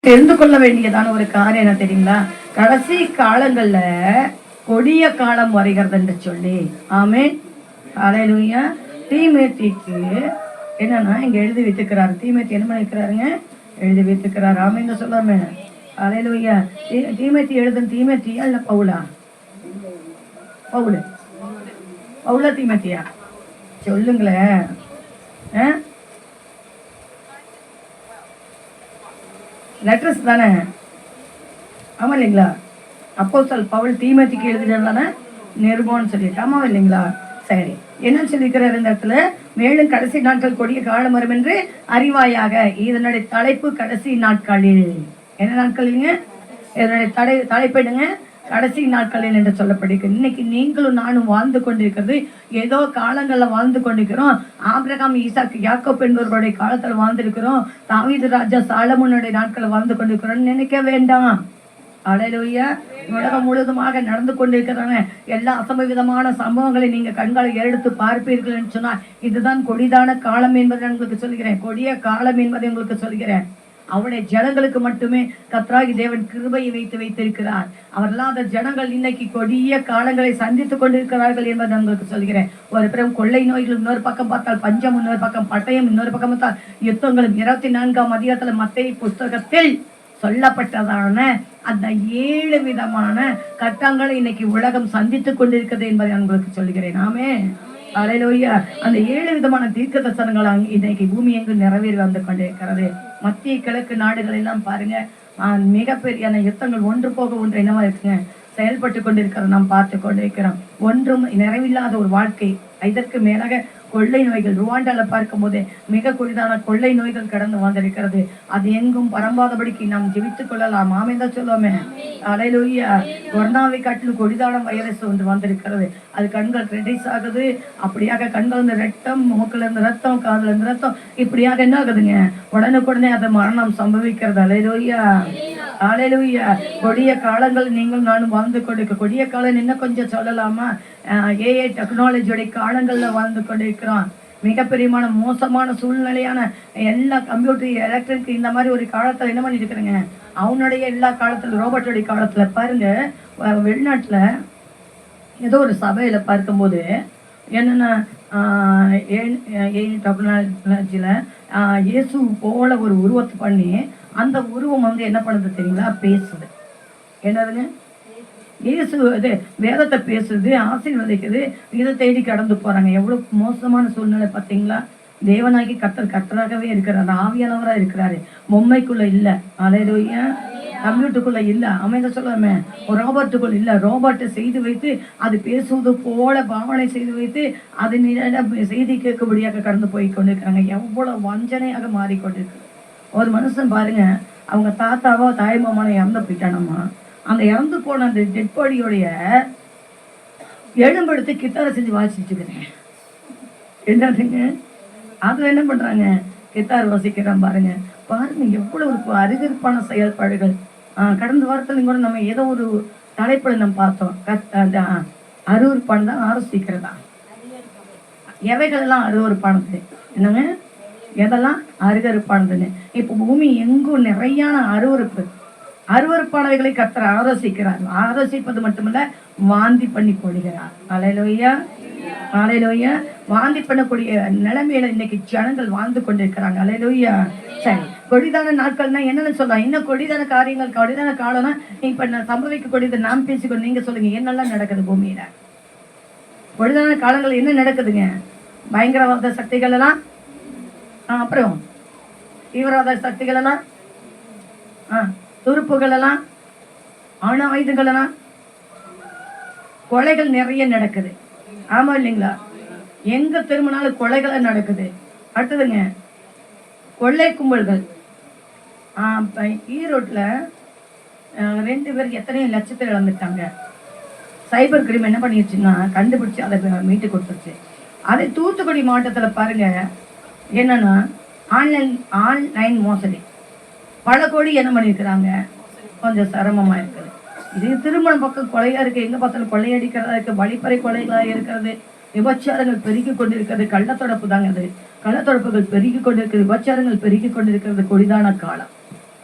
தெரிந்து கொள்ள வேண்டியதான ஒரு காரியம் என்ன தெரியுங்களா? கடைசி காலங்கள்ல கொடிய காலம் வருகிறது என்று சொல்லி, ஆமென், ஹல்லேலூயா. தீமோத்தேயுக்கு என்னன்னா இங்க எழுதி வைத்துக்கிறாரு. தீமோத்தேயு என்ன பண்ணிருக்கிறாருங்க? எழுதி வைத்துக்கிறாரு. ஆமென் சொல்லாம, ஹல்லேலூயா. தீமோத்தேயு எழுதுன தீமோத்தேயா இல்ல பவுலா? பவுலா தீமோத்தேயா? சொல்லுங்களேன். லெட்டர்ஸ் தானே, ஆமா இல்லைங்களா? அப்போஸ்தலன் பவுல் தீமோத்தேயுக்கு எழுதினது தானே நிருபம்னு சொல்லிட்டு, ஆமா இல்லைங்களா? சரி, என்ன சொல்லியிருக்கிறார் இந்த இடத்துல? மேலும் கடைசி நாட்கள் கொடிய காலம் வரும் என்று அறிவாயாக. இதனுடைய தலைப்பு கடைசி நாட்களில். என்ன நாட்களிங்க? இதனுடைய தலைப்பிடுங்க, கடைசி நாட்களில் என்று சொல்லப்படுகிறது. இன்னைக்கு நீங்களும் நானும் வாழ்ந்து கொண்டிருக்கிறது ஏதோ காலங்களில் வாழ்ந்து கொண்டிருக்கிறோம். ஆபிரகாம், ஈசாக்கு, யாக்கோப் என்பவர்களுடைய காலத்தில் வாழ்ந்திருக்கிறோம். தாவீது ராஜா சாலமோனுடைய நாட்களில் வாழ்ந்து கொண்டிருக்கிறோம் நினைக்க வேண்டாம். ஹல்லேலூயா. உலகம் முழுவதுமாக நடந்து கொண்டிருக்கிறாங்க எல்லா அசம்பவிதமான சம்பவங்களை நீங்க கண்களை எடுத்து பார்ப்பீர்கள் என்று சொன்னால் இதுதான் கொடிதான காலம் என்பதை உங்களுக்கு சொல்கிறேன். கொடிய காலம் என்பதை உங்களுக்கு சொல்கிறேன். அவருடைய ஜனங்களுக்கு மட்டுமே கர்த்தராகிய தேவன் கிருபையை வைத்திருக்கிறார். அவர் இல்லாத ஜனங்கள் இன்னைக்கு கொடிய காலங்களை சந்தித்துக் கொண்டிருக்கிறார்கள் என்பதை உங்களுக்கு சொல்கிறேன். ஒரு பிறம் கொள்ளை நோய்கள், இன்னொரு பக்கம் பார்த்தால் பஞ்சம், இன்னொரு பக்கம் பட்டயம், இன்னொரு பக்கம் பார்த்தால் யுத்தங்களும். 24ஆம் அதிகாரத்தில் மத்தேயு புஸ்தகத்தில் சொல்லப்பட்டதான அந்த 7 விதமான கட்டங்களை இன்னைக்கு உலகம் சந்தித்துக் கொண்டிருக்கிறது என்பதை உங்களுக்கு சொல்கிறேன். ஆமென், ஹல்லேலூயா. அந்த 7 விதமான தீர்க்க தரிசனங்கள் இன்னைக்கு பூமி எங்கு நிறைவேறி வந்து கொண்டிருக்கிறது. மத்திய கிழக்கு நாடுகள் எல்லாம் பாருங்க, மிகப்பெரிய யுத்தங்கள் ஒன்று போக ஒன்று என்னவா இருக்குங்க செயல்பட்டு கொண்டிருக்கிறோம். நாம் பார்த்து கொண்டிருக்கிறோம். ஒன்றும் நிறைவில்லாத ஒரு வாழ்க்கை. இதற்கு மேலாக கொள்ளை நோய்கள், ருவாண்டால பார்க்கும் போது மிக கொடிதான கொள்ளை நோய்கள் கடந்து வந்திருக்கிறது. அது எங்கும் பரம்பாதபடிக்கு நாம் ஜெபித்துக் கொள்ளலாம். ஆமென் தான் சொல்லுவோமே, ஹல்லேலூயா. கொரோனாவை காட்டிலும் கொடிதான வைரஸ் ஒன்று வந்திருக்கிறது. அது கண்கள் ரெடிஸ் ஆகுது. அப்படியாக கண்கள் இருந்து ரத்தம், மூக்கில் இருந்து ரத்தம், காதுல இருந்து ரத்தம், இப்படியாக என்ன ஆகுதுங்க உடனுக்குடனே அது மரணம் சம்பவிக்கிறது. ஹல்லேலூயா, ஹல்லேலூயா. கொடிய காலங்கள் நீங்கள் நானும் வாழ்ந்து கொண்டிருக்க கொடிய காலம் இன்னும் கொஞ்சம் சொல்லலாமா? ஏஐ டெக்னாலஜியோடைய காலங்கள்ல வாழ்ந்து கொண்டிருக்கிறோம். மிகப்பெரியமான மோசமான சூழ்நிலையான எல்லா கம்ப்யூட்டர், எலக்ட்ரிக் இந்த மாதிரி ஒரு காலத்துல என்ன பண்ணிட்டு இருக்கிறேங்க. அவனுடைய எல்லா காலத்துல ரோபோட்டோடைய காலத்துல பாருங்க, வெளிநாட்டுல ஏதோ ஒரு சபையில பார்க்கும்போது என்னன்னா ஏஐ டெக்னாலஜில இயேசு போல ஒரு உருவத்தை பண்ணி அந்த உருவம் என்ன பண்ணுது தெரியுங்களா? பேசுது. என்னதுங்க? இயேசு இது வேதத்தை பேசுது, ஆசீர்வதிக்குது. இதை தேடி கடந்து போறாங்க. எவ்வளவு மோசமான சூழ்நிலை பார்த்தீங்களா? தேவனாகி கர்த்தராகவே இருக்கிறார், ஆவியானவராக இருக்கிறாரு. பொம்மைக்குள்ள இல்ல, ஹல்லேலூயா. கம்ப்யூட்டருக்குள்ள இல்ல, அமைந்த சொல்லாம ஒரு ரோபோட்டுக்குள்ள இல்ல. ரோபோட்டை செய்து வைத்து அது பேசுவது போல பாவனை செய்து வைத்து அது செய்தி கேட்கும்படியாக கடந்து போய் கொண்டிருக்கிறாங்க. எவ்வளவு வஞ்சனையாக மாறிக்கொண்டிருக்கு. ஒரு மனுஷன் பாருங்க, அவங்க தாத்தாவோ தாய்மாமான இறந்து போயிட்டானம்மா. அந்த இறந்து போன அந்த டெட் பாடியோடைய எலும்பெடுத்து கித்தாரை செஞ்சு வாசிச்சுக்கிறேன். என்னதுங்க? அதுல என்ன பண்றாங்க? கித்தார் வாசிக்கிறான் பாருங்க. பாருங்க எவ்வளவு அருகருப்பான செயல்பாடுகள். கடந்த வாரத்துல கூட நம்ம ஏதோ ஒரு தலைப்புல நம்ம பார்த்தோம். அருவருப்பானதா ஆரோசிக்கிறதா? எவைகள் எல்லாம் அருவருப்பானது? என்னங்க? எதெல்லாம் அருகருப்பானதுன்னு? இப்ப பூமி எங்கும் நிறையான அருவருப்பானவைகளை கர்த்தர் ஆலோசிக்கிறார். ஆலோசிப்பது மட்டுமல்ல, வாந்தி பண்ணி கொள்கிறார். ஹல்லேலூயா, ஹல்லேலூயா. வாந்தி பண்ணக்கூடிய நிலைமையில இன்னைக்கு ஜனங்கள் வாழ்ந்து கொண்டிருக்கிறாங்க. ஹல்லேலூயா. சரி, கொடிதான நாட்கள்னா என்னன்னு சொல்லலாம்? இன்னும் கொடிதான காரியங்கள், கொடிதான காலம்னா இப்ப சம்பவிக்க கொடியது நாம் பேசிக்கொண்டு நீங்க சொல்லுங்க, என்னெல்லாம் நடக்குது பூமியில? கொடிதான காலங்கள் என்ன நடக்குதுங்க? பயங்கரவாத சக்திகள் எல்லாம், அப்புறம் தீவிரவாத சக்திகள் எல்லாம், துருப்புகள் எல்லாம், அணு ஆயுதங்கள் எல்லாம், கொலைகள் நிறைய நடக்குது. ஆமா இல்லைங்களா? எங்க திரும்பினாலும் கொலைகளை நடக்குது. அடுத்ததுங்க கொள்ளை கும்பல்கள். ஈரோட்டில் 2 பேர் எத்தனையோ லட்சத்தை இழந்துட்டாங்க. சைபர் கிரைம் என்ன பண்ணிடுச்சுன்னா கண்டுபிடிச்சு அதை மீட்டு கொடுத்துருச்சு. அதே தூத்துக்குடி மாவட்டத்தில் பாருங்க, என்னன்னா ஆன்லைன் மோசடி பல கோடி என்ன பண்ணியிருக்கிறாங்க. கொஞ்சம் சிரமமாக இருக்குது. இது திருமணம் பக்கம் கொலையாக இருக்குது. எங்கே பார்த்தாலும் கொள்ளையடிக்கிறதா இருக்குது, வழிப்பறை கொலைகளாக இருக்கிறது, விபச்சாரங்கள் பெருகி கொண்டிருக்கிறது. கள்ளத்தொடப்பு தாங்க அது. கள்ளத்தொடப்புகள் பெருகி கொண்டிருக்கிறது, விபச்சாரங்கள் பெருகி கொண்டிருக்கிறது. கொடிதான காலம்.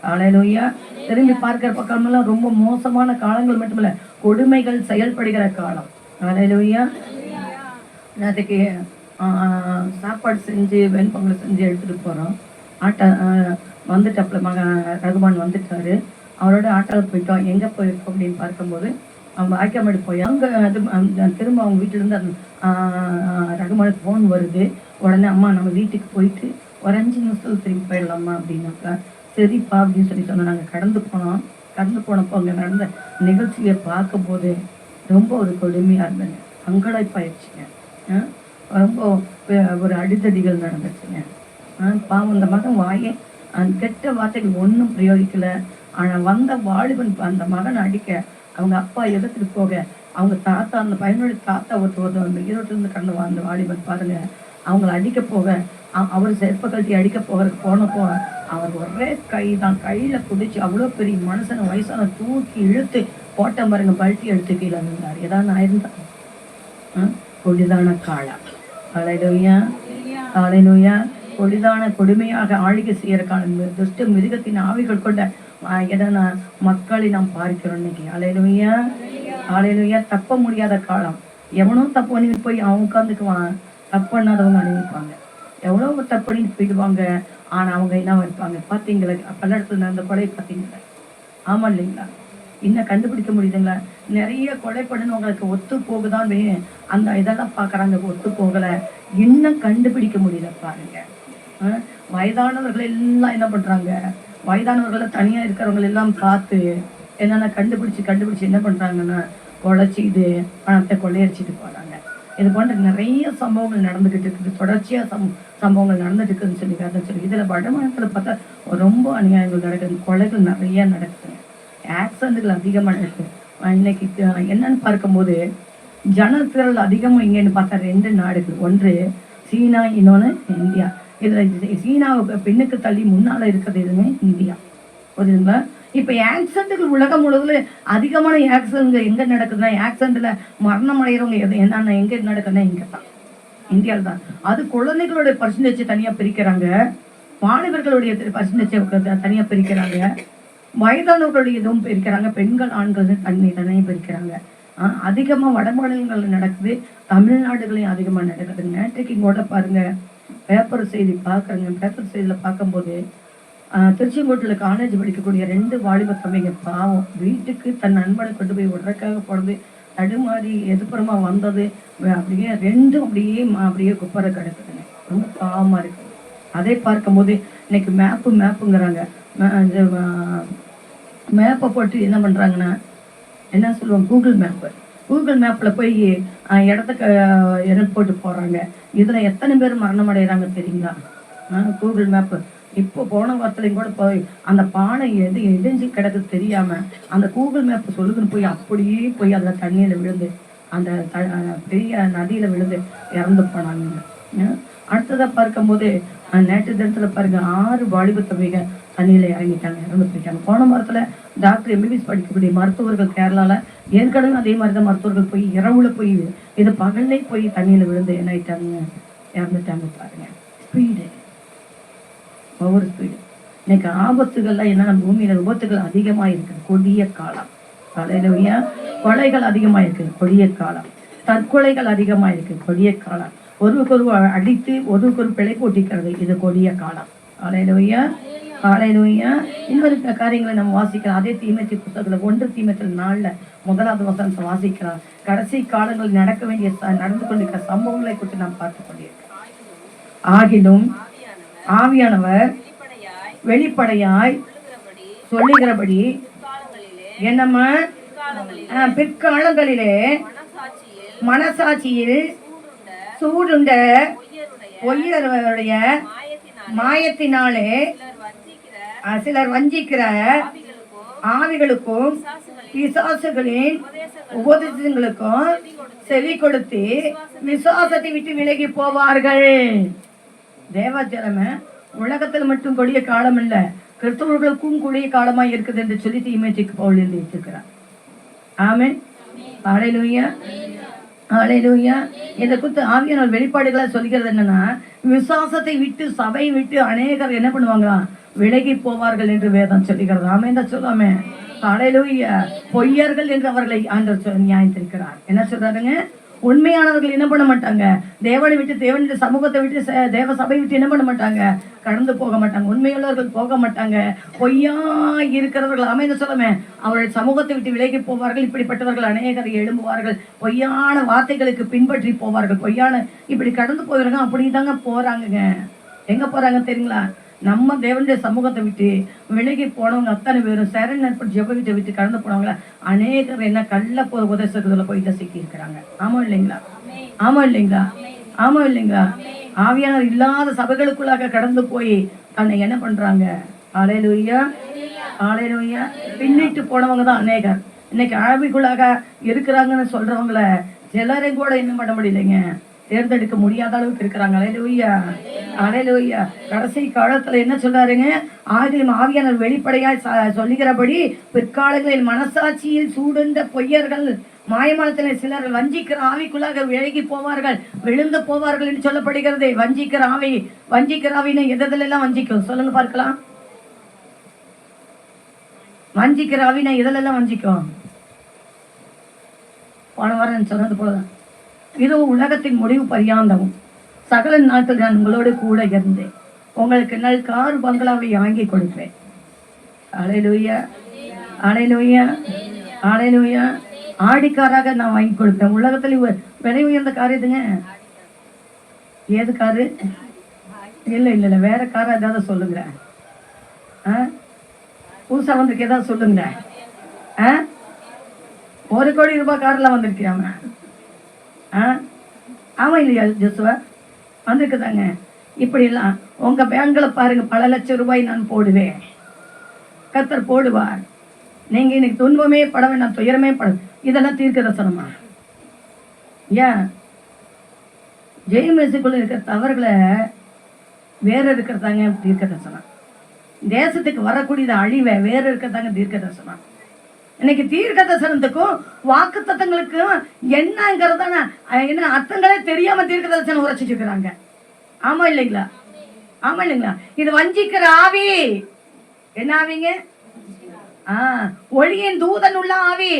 ஹல்லேலூயா. திரும்பி பார்க்கிற பக்கமெல்லாம் ரொம்ப மோசமான காலங்கள் மட்டுமில்ல, கொடுமைகள் செயல்படுகிற காலம். ஹல்லேலூயா. நேற்றுக்கு சாப்பாடு செஞ்சு வெண்பொங்கல் செஞ்சு எடுத்துகிட்டு போகிறோம். ஆட்டோ வந்துட்டாப்புல ரகுமான் வந்துட்டாரு. அவரோட ஆட்டோவில் போயிட்டோம். எங்கே போயிருக்கோம் அப்படின்னு பார்க்கும்போது அவங்க ஆய்க்காமடி போய் அங்கே திரும்ப அவங்க வீட்டிலேருந்து அந்த ரகுமானுக்கு ஃபோன் வருது. உடனே அம்மா நம்ம வீட்டுக்கு போயிட்டு ஒரு 5 நிமிஷத்துல திரும்பி போயிடலாமா அப்படின்னாக்கா, சரிப்பா அப்படின்னு சொன்னோம். நாங்கள் கடந்து போனப்போ அங்கே நடந்த நிகழ்ச்சியை பார்க்கும்போது ரொம்ப ஒரு கொடுமையாக இருந்தேங்க. சங்கடப்பாயிடுச்சுங்க. ரொம்ப ஒரு அடித்தடிகள் நடந்துச்சுங்க. பாவம் இந்த மகன் அந்த கெட்ட வார்த்தைகள் ஒன்றும் பிரயோகிக்கலை. ஆனால் வந்த வாலிபன் அந்த மகனை அடிக்க அவங்க அப்பா எடுத்துட்டு போக, அவங்க தாத்தா அந்த பையனுடைய தாத்தா ஒருத்தர் அந்த ஈரோட்டிலிருந்து கடந்து அந்த வாலிபன் பாருங்க, அவங்கள அடிக்க போக, அவர் செருப்பை கழட்டி அடிக்க போனப்போ அவர் ஒரே கையில் பிடிச்சி அவ்வளோ பெரிய மனுஷனை வயசான தூக்கி இழுத்து போட்ட பாருங்க, பல்ட்டி எடுத்து கீழே இருந்தார். ஏதாவது ஆயிருந்தா கொடிதான காளா. ஹல்லேலூயா. ஹல்லேலூயா. கொடிதான கொடுமையாக ஆளுகை செய்கிற காலம், துஷ்ட மிருகத்தின் ஆவிகள் கொண்ட மக்களை நாம் பார்க்கிறோம் இன்னைக்கு. ஹல்லேலூயா. ஹல்லேலூயா. தப்ப முடியாத காலம். எவனோ தப்பு பண்ணி போய் அவன் உட்காந்துக்குவான். தப்பு பண்ணாதவங்க அனுப்பிப்பாங்க. எவ்வளோ தப்பு பண்ணிட்டு போயிடுவாங்க. ஆனால் அவங்க என்ன இருப்பாங்க பார்த்தீங்களா? பல்லடத்துல நடந்த கொலை பார்த்தீங்களா? ஆமாம் இல்லைங்களா? இன்னும் கண்டுபிடிக்க முடியுதுங்களா? நிறைய கொலை பண்ணினவங்களுக்கு ஒத்து போகுதான் அந்த இதெல்லாம் பார்க்குறாங்க, ஒத்து போகலை. இன்னும் கண்டுபிடிக்க முடியல பாருங்க. வயதானவர்கள் எல்லாம் என்ன பண்ணுறாங்க? வயதானவர்களை தனியாக இருக்கிறவங்க எல்லாம் பார்த்து என்னென்ன கண்டுபிடிச்சி என்ன பண்ணுறாங்கன்னா, கொலைச்சிட்டு பணத்தை கொள்ளையடிச்சிட்டு போகிறாங்க. இது போன்ற நிறைய சம்பவங்கள் நடந்துக்கிட்டு இருக்குது. தொடர்ச்சியாக சம்பவங்கள் நடந்துட்டு இருக்குதுன்னு சொல்லி இதில் வடமாநிலத்தில் பார்த்தா ரொம்ப அநியாயங்கள் நடக்குது. கொலைகள் நிறைய நடக்குது. ஆக்சிடென்ட்கள் அதிகமாக நடக்குது. இன்னைக்கு என்னன்னு பார்க்கும்போது ஜனத்திரள் அதிகமாக இங்கேன்னு பார்த்தா 2 நாடுகள். ஒன்று சீனா, இன்னொன்று இந்தியா. இதில் சீனாவை பின்னுக்கு தள்ளி முன்னால் இருக்கிறது எதுவுமே இந்தியா. புரியுதுங்களா? இப்போ ஆக்சிடென்ட்டுகள் உலகம் முழுவதும் அதிகமான ஆக்சிடென்ட்கள் எங்கே நடக்குதுன்னா, ஆக்சிடென்ட்டில் மரணம் அடைகிறவங்க என்னென்ன எங்கே நடக்குதுன்னா இங்கே தான், இந்தியாவில் தான். அது குழந்தைகளுடைய பர்சன்டேஜ் தனியாக பிரிக்கிறாங்க, மாணவர்களுடைய பர்சன்டேஜ் தனியாக பிரிக்கிறாங்க, வயதானவர்களுடைய இதுவும் பிரிக்கிறாங்க, பெண்கள் ஆண்கள் தனியாக பிரிக்கிறாங்க. அதிகமாக வட மாநிலங்கள் நடக்குது, தமிழ்நாடுகளையும் அதிகமாக நடக்குது. நேற்றைக்கு கூட பாருங்கள், பேப்பர் செய்தி பார்க்குறேங்க. பேப்பர் செய்தியில் பார்க்கும்போது திருச்செங்கோட்டில் காலேஜ் படிக்கக்கூடிய 2 வாலிப தம்பிங்க பாவம் வீட்டுக்கு தன் நண்பனை கொண்டு போய் விடுறதுக்காக போனது தடுமாறி எதிர்ப்புறமாக வந்தது. அப்படியே 2 அப்படியே குப்பரை கிடக்குதுங்க. ரொம்ப பாவமாக இருக்குது. அதை பார்க்கும்போது இன்னைக்கு மேப்புங்கிறாங்க. மேப்பை போட்டு என்ன பண்ணுறாங்கன்னா, என்ன சொல்லுவாங்க, கூகுள் மேப்பில் போய் இடத்துக்கு இடம் போட்டு போகிறாங்க. இதில் எத்தனை பேர் மரணம் அடைகிறாங்க தெரியுங்களா? கூகுள் மேப்பு இப்போ போன வாரத்துலையும் கூட போய் அந்த பானை இடிஞ்சு கிடக்குது தெரியாமல் அந்த கூகுள் மேப்பு சொல்லுதுன்னு போய் அப்படியே போய் அதில் தண்ணியில் விழுந்து அந்த பெரிய நதியில் விழுந்து இறந்து போனாங்க. அடுத்ததாக பார்க்கும்போது நேற்று தினத்தில் பாருங்கள் 6 வாலிப தம்பிங்க தண்ணியில் இறங்கிட்டாங்க, இறந்து போயிட்டாங்க. போன வாரத்தில் டாக்டர் எம்பிபிஎஸ் படிக்கக்கூடிய மருத்துவர்கள் கேரளாவில் ஏற்கனவே அதே மாதிரி தான் மருத்துவர்கள் போய் இரவுல போய் இது பகல்லே போய் தண்ணியில் விழுந்து என்ன ஆயிட்டாங்க, இறந்துட்டாங்க பாருங்க. ஸ்பீடு, ஒவ்வொரு ஸ்பீடு. இன்னைக்கு ஆபத்துகள்லாம் என்னென்ன, பூமியில் விபத்துகள் அதிகமாக இருக்குது. கொடிய காலம். ஹல்லேலூயா. கொலைகள் அதிகமாக இருக்குது. கொடிய காலம். தற்கொலைகள் அதிகமாக இருக்குது. கொடிய காலம். ஒருவருக்கொரு அடித்து ஒருவருக்கொரு பிழை போட்டிக்கிறது. இது கொடிய காலம். ஹல்லேலூயா. ஹல்லேலூயா. இன்னொரு காரியங்களை நம்ம வாசிக்கலாம். அதே தீமோத்தேயு புத்தகத்தில் 1 தீமோத்தேயு 4 1வது வசனத்தை வாசிக்கலாம். கடைசி காலங்களில் நடந்து கொண்டிருக்கிற சம்பவங்களை குறித்து நாம் பார்த்து கொண்டிருக்கிறோம். ஆகிலும் ஆவியானவர் வெளிப்படையாய் சொல்லுகிறபடி என்னம்மா பிற்காலங்களிலே மனசாட்சியில் சூடுண்ட பொய்யருடைய மாயத்தினாலே சிலர் வஞ்சிக்கிற ஆவிகளுக்கும் பிசாசுகளின் உபதேசங்களுக்கும் செவி கொடுத்து விசுவாசத்தை விட்டு விலகி போவார்கள். தேவாச்சரம உலகத்தில் மட்டும் கொடிய காலம் இல்ல, கிறிஸ்தவர்களுக்கும் கொடிய காலமா இருக்குது என்று சொல்லி தீமோத்தேயுக்கு பவுல் எழுதி வச்சிருக்கிறார். ஆமென். ஹல்லேலூயா. ஹல்லேலூயா. இதை குறித்து ஆவியானவர் வெளிப்பாடுகளை சொல்கிறது என்னன்னா, விசுவாசத்தை விட்டு சபையை விட்டு அநேகர் என்ன பண்ணுவாங்களா, விலகி போவார்கள் என்று வேதம் சொல்லுகிறது. ஆமென் தான் சொல்லாமே. ஹல்லேலூயா. பொய்யர்கள் என்று அவர்களை ஆண்டவர் நியாயத்திருக்கிறார். என்ன சொல்றாருங்க? உண்மையானவர்கள் என்ன பண்ண மாட்டாங்க, தேவனை விட்டு, தேவனுடைய சமூகத்தை விட்டு, தேவ சபை விட்டு என்ன பண்ண மாட்டாங்க, கடந்து போக மாட்டாங்க. உண்மையுள்ளவர்கள் போக மாட்டாங்க. பொய்யா இருக்கிறவர்கள் அமைந்து சொல்லுமே, அவர்கள் சமூகத்தை விட்டு விலகி போவார்கள். இப்படிப்பட்டவர்கள் அநேகரை எழும்புவார்கள். பொய்யான வார்த்தைகளுக்கு பின்பற்றி போவார்கள். பொய்யான இப்படி கடந்து போகிறாங்க. அப்படி தாங்க போறாங்க. எங்க போறாங்க தெரியுங்களா? நம்ம தேவனுடைய சமூகத்தை விட்டு விலகி போனவங்க அத்தனை பேரும் சரண் ஜெபத்தை விட்டு கடந்து போனவங்கள அநேகர் என்ன கள்ள உதசத்துல போய் சிக்கி இருக்கிறாங்க. ஆமா இல்லைங்களா? ஆமா இல்லைங்களா? ஆமா இல்லைங்களா? ஆவியானவர் இல்லாத சபைகளுக்குள்ளாக கடந்து போய் தன்னை என்ன பண்றாங்க? ஹல்லேலூயா, ஹல்லேலூயா. பின்னிட்டு போனவங்க தான் அநேகர். இன்னைக்கு ஆவிக்குள்ளாக இருக்கிறாங்கன்னு சொல்றவங்கள சிலரையும் கூட என்ன பண்ண முடியலைங்க, தேர்ந்தெடுக்க முடியாத அளவுக்கு இருக்கிறாங்க. ஹல்லேலூயா, ஹல்லேலூயா. கடைசி காலத்துல என்ன சொல்றாருங்க? ஆகிலும் ஆவியானவர் வெளிப்படையாய் சொல்லுகிறபடி பிற்காலங்களில் மனசாட்சியில் சூடுண்ட பொய்யர்கள் மாயமானத்திலே சிலர் வஞ்சிக்கிற ஆவிக்குள்ளாக விலகி போவார்கள், விழுந்து போவார்கள் என்று சொல்லப்படுகிறது. வஞ்சிக்கிற ஆவின்னு எதெல்லாம் வஞ்சிக்கும் சொல்லுங்க பார்க்கலாம். வஞ்சிக்கிற ஆவினா எதெல்லாம் வஞ்சிக்கும்? போன வாரம் சொன்னது போலதான், இது உலகத்தின் முடிவு பரியாந்தமும் சகல நாட்டில் நான் உங்களோடு கூட இருந்தேன், உங்களுக்கு நல் கார் பங்களாவை வாங்கி கொடுப்பேன். ஹல்லேலூயா, ஹல்லேலூயா, ஹல்லேலூயா. ஆடிக்காராக நான் வாங்கி கொடுப்பேன். உலகத்துல விலை உயர்ந்த கார் எதுங்க? ஏது காரு? இல்லை வேற காரா ஏதாவது சொல்லுங்க. புதுசா வந்திருக்கு ஏதாவது சொல்லுங்க. 1 கோடி ரூபாய் கார்லாம் வந்திருக்கியாம? ஆமா இல்லையா ஜோசுவா? வந்திருக்குதாங்க. இப்படி எல்லாம் உங்க பேங்க்ல பாருங்க, பல லட்சம் ரூபாய் நான் போடுவேன், கர்த்தர் போடுவார். நீங்க இன்னைக்கு துன்பமே பட வேண்டாம், துயரமே பட. இதெல்லாம் தீர்க்க தரிசனமா? ஏன் ஜெயமேசுக்குள்ள இருக்கிற தவறுகளை வேற இருக்கிறதாங்க தீர்க்க தரிசனம். தேசத்துக்கு வரக்கூடியது அழிவை வேற இருக்கிறதாங்க தீர்க்க தரிசனம். இன்னைக்கு தீர்க்க தரிசனத்துக்கும் வாக்கு தத்தங்களுக்கும் என்னங்கிறதான என்ன அர்த்தங்களே தெரியாம தீர்க்க தரிசனம் உரைச்சிட்டு இருக்கிறாங்க. ஆமா இல்லைங்களா? ஆமா இல்லைங்களா? இது வஞ்சிக்கிற ஆவி. என்ன ஆவிங்க? ஒளியின் தூதன் உள்ள ஆவி.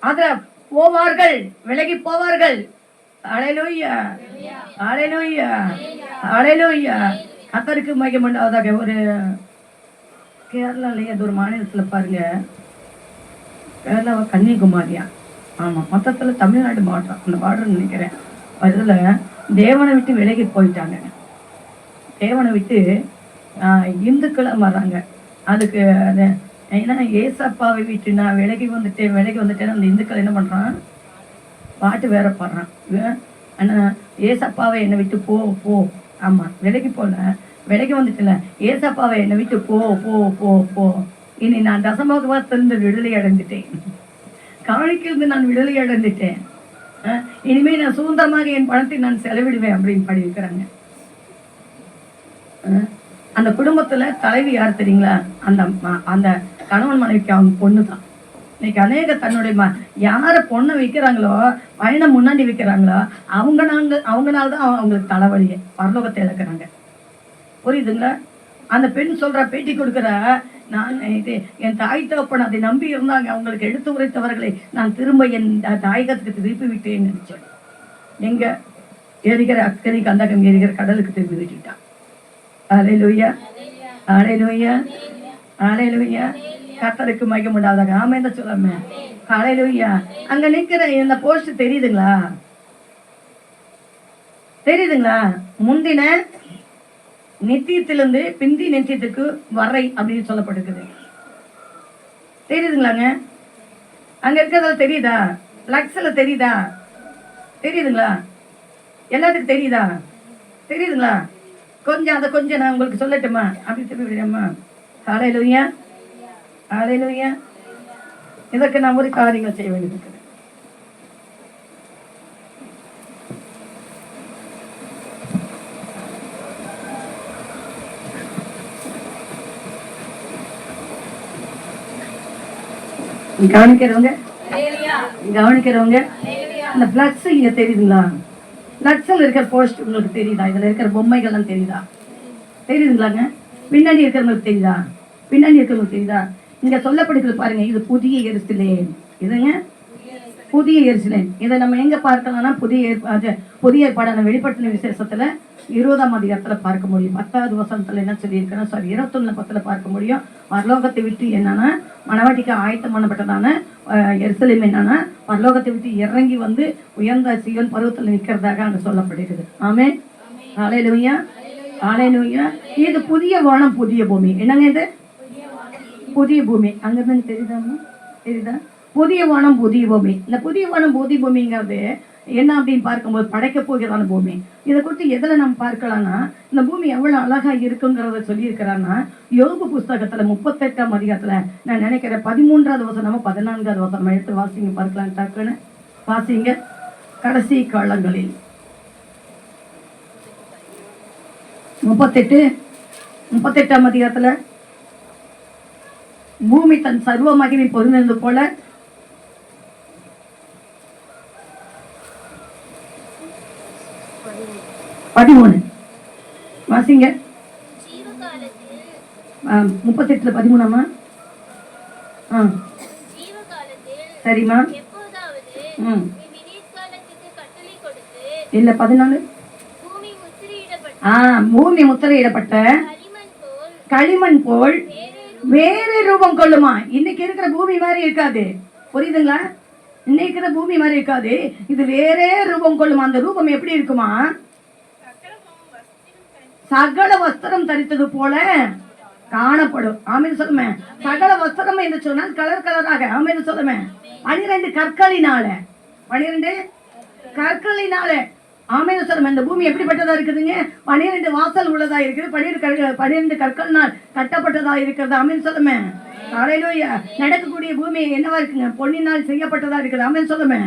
அத போவார்கள், விலகி போவார்கள். ஹல்லேலூயா, ஹல்லேலூயா, ஹல்லேலூயா. கர்த்தருக்கு மகிமை உண்டாவதாக. ஒரு கேரளாலயே அது ஒரு மாநிலத்துல பாருங்க, கேரளாவா கன்னியாகுமரியா, ஆமா, மொத்தத்துல தமிழ்நாடு மாவட்டம் அந்த பார்டர் நினைக்கிறேன். அதுல தேவனை விட்டு விலகி போயிட்டாங்க. தேவனை விட்டு இந்துக்களும் வர்றாங்க. அதுக்கு ஏன்னா ஏசப்பாவை விட்டு நான் விலகி வந்துட்டேன் அந்த இந்துக்கள் என்ன பண்றான், பாட்டு வேற பாடுறான். ஏசப்பாவை என்னை விட்டு போ போ. ஆமா, விலகி போல, விலகி வந்துட்டல. ஏசப்பாவை என்னை விட்டு போ போ போ போ. இனி நான் தசமபாகத்திலிருந்து விடுதலை அடைந்துட்டேன், காணிக்கிலிருந்து நான் விடுதலை அடைந்துட்டேன், இனிமே நான் சுதந்திரமாக என் பணத்தை நான் செலவிடுவேன் அப்படின்னு பாடி இருக்கிறாங்க. அந்த குடும்பத்துல தலைவி யார் தெரியுங்களா? அந்த கணவன் மனைவிக்கு அவங்க பொண்ணு தான். இன்னைக்கு அநேக தன்னுடைய யார பொண்ணை வைக்கிறாங்களோ, பையனை முன்னாடி வைக்கிறாங்களோ, அவங்கனால்தான் அவங்களுக்கு தலைவலியை பரலோகத்தை இழக்கிறாங்க. புரியுதுங்களா? அந்த பெண் சொல்ற, பேட்டி கொடுக்குற, நான் இது என் தாய் தகப்பன் அதை நம்பி இருந்தாங்க, அவங்களுக்கு எடுத்து உரைத்தவர்களை நான் திரும்ப என் தாயகத்துக்கு திருப்பி விட்டேன்னு சொல்லி எங்க எரிகிற அக்கறைக்கு அந்த எரிகிற கடலுக்கு திருப்பி விட்டுட்டான். ஹல்லேலூயா, ஹல்லேலூயா, ஹல்லேலூயா. கர்த்தருக்கு மகிமை உண்டாவதாக. ஆமென் தான் சொல்லாம. ஹல்லேலூயா. அங்க நிக்கிற இந்த போஸ்ட் தெரியுதுங்களா? தெரியுதுங்களா? முந்தின நித்தியத்திலிருந்து பிந்தி நித்தியத்துக்கு வரை அப்படின்னு சொல்லப்பட்டிருக்குது. தெரியுதுங்களாங்க? அங்க இருக்கிறதால தெரியுதா? லக்ஸ்ல தெரியுதா? தெரியுதுங்களா? எல்லாத்துக்கும் தெரியுதா? தெரியுதுங்களா? கொஞ்சம் அதை கொஞ்சம் நான் உங்களுக்கு சொல்லட்டுமா? அப்படி தெரியுமா? ஹல்லேலூயா, ஹல்லேலூயா. இதற்கு நான் ஒரு காரியங்கள் செய்ய வேண்டியிருக்கிறேன். கவனிக்கிறவங்க அந்த பிளக்ஸ் இங்க தெரியுதுங்களா? பிளக்ஸ்ல இருக்கிற போஸ்ட் உங்களுக்கு தெரியுதா? இதுல இருக்கிற பொம்மைகள்லாம் தெரியுதா? தெரியுதுங்களாங்க? பின்னாடி இருக்கிறவங்களுக்கு தெரியுதா? பின்னாடி இருக்கிறவங்களுக்கு தெரியுதா? இங்க சொல்லப்படுகிறது பாருங்க, இது புதிய எருசலேம். இதுங்க புதிய எருசலேம். இதை நம்ம எங்க பார்க்கலாம்னா புதிய ஏற்பாடான வெளிப்படுத்தின விசேஷத்துல 20ஆம் அதிகாரத்துல பார்க்க முடியும். 10வது வசனத்துல என்ன சொல்லியிருக்கிறோம், 21:10 பார்க்க முடியும். பரலோகத்தை விட்டு என்னன்னா மணவாட்டிக்கு ஆயத்தம் பண்ணப்பட்டதான எருசலேம் என்னன்னா பரலோகத்தை விட்டு இறங்கி வந்து உயர்ந்த சீயோன் பருவத்துல நிற்கிறதாக அங்க சொல்லப்படுகிறது. ஆமென். ஹல்லேலூயா, ஹல்லேலூயா. இது புதிய வானம் புதிய பூமி. என்னங்க இது? புதிய பூமி. அங்கிருந்து தெரியுதா? புதிய வானம் புதிய பூமி. இந்த புதிய வானம் புதிய பூமிங்கிறது என்ன அப்படின்னு பார்க்கும்போது படைக்க போகிறதான பூமி. இதை குறித்து எதுல நம்ம பார்க்கலாம்னா, இந்த பூமி எவ்வளவு அழகா இருக்குங்கிறத சொல்லியிருக்கிறான்னா யோபு புஸ்தகத்துல 38ஆம் அதிகாரத்துல நான் நினைக்கிறேன் 13வது வசனமோ 14வது வசனம் எடுத்து வாசிங்க பார்க்கலாம். டக்குன்னு வாசிங்க. கடைசி காலங்களில் 38ஆம் அதிகாரத்துல பூமி தன் சர்வ மகிமை பொருந்தது போல 13 வாசிங்க. 38:13. சரிம்மா. இல்ல 14. பூமி முத்திரையிடப்பட்ட களிமண் போல் வேறு ரூபம் கொள்ளுமா. இன்னைக்கு இருக்கிற பூமி மாதிரி இருக்காது. புரியுதுங்களா? இன்னைக்கு இருக்கிற பூமி மாதிரி இருக்காது. இது வேறே ரூபம் கொள்ளுமா. அந்த ரூபம் எப்படி இருக்குமா? சகல வஸ்திரம் தரித்தது போல காணப்படும். ஆமென் சொல்லுமே. சகல வஸ்திரம் என்று சொன்னால் கலர் கலராக. ஆமென் சொல்லுமே. 12 கற்களினால ஆமென் சொல்லுமே. இந்த பூமி எப்படிப்பட்டதா இருக்குதுங்க? 12 வாசல் உள்ளதா இருக்குது. 12 கற்களினால் கட்டப்பட்டதா இருக்கிறது. ஆமென் சொல்லுமே. ஹல்லேலூயா. நடக்கக்கூடிய பூமி என்னவா இருக்குங்க? பொன்னினால் செய்யப்பட்டதா இருக்குது. ஆமென் சொல்லுமே.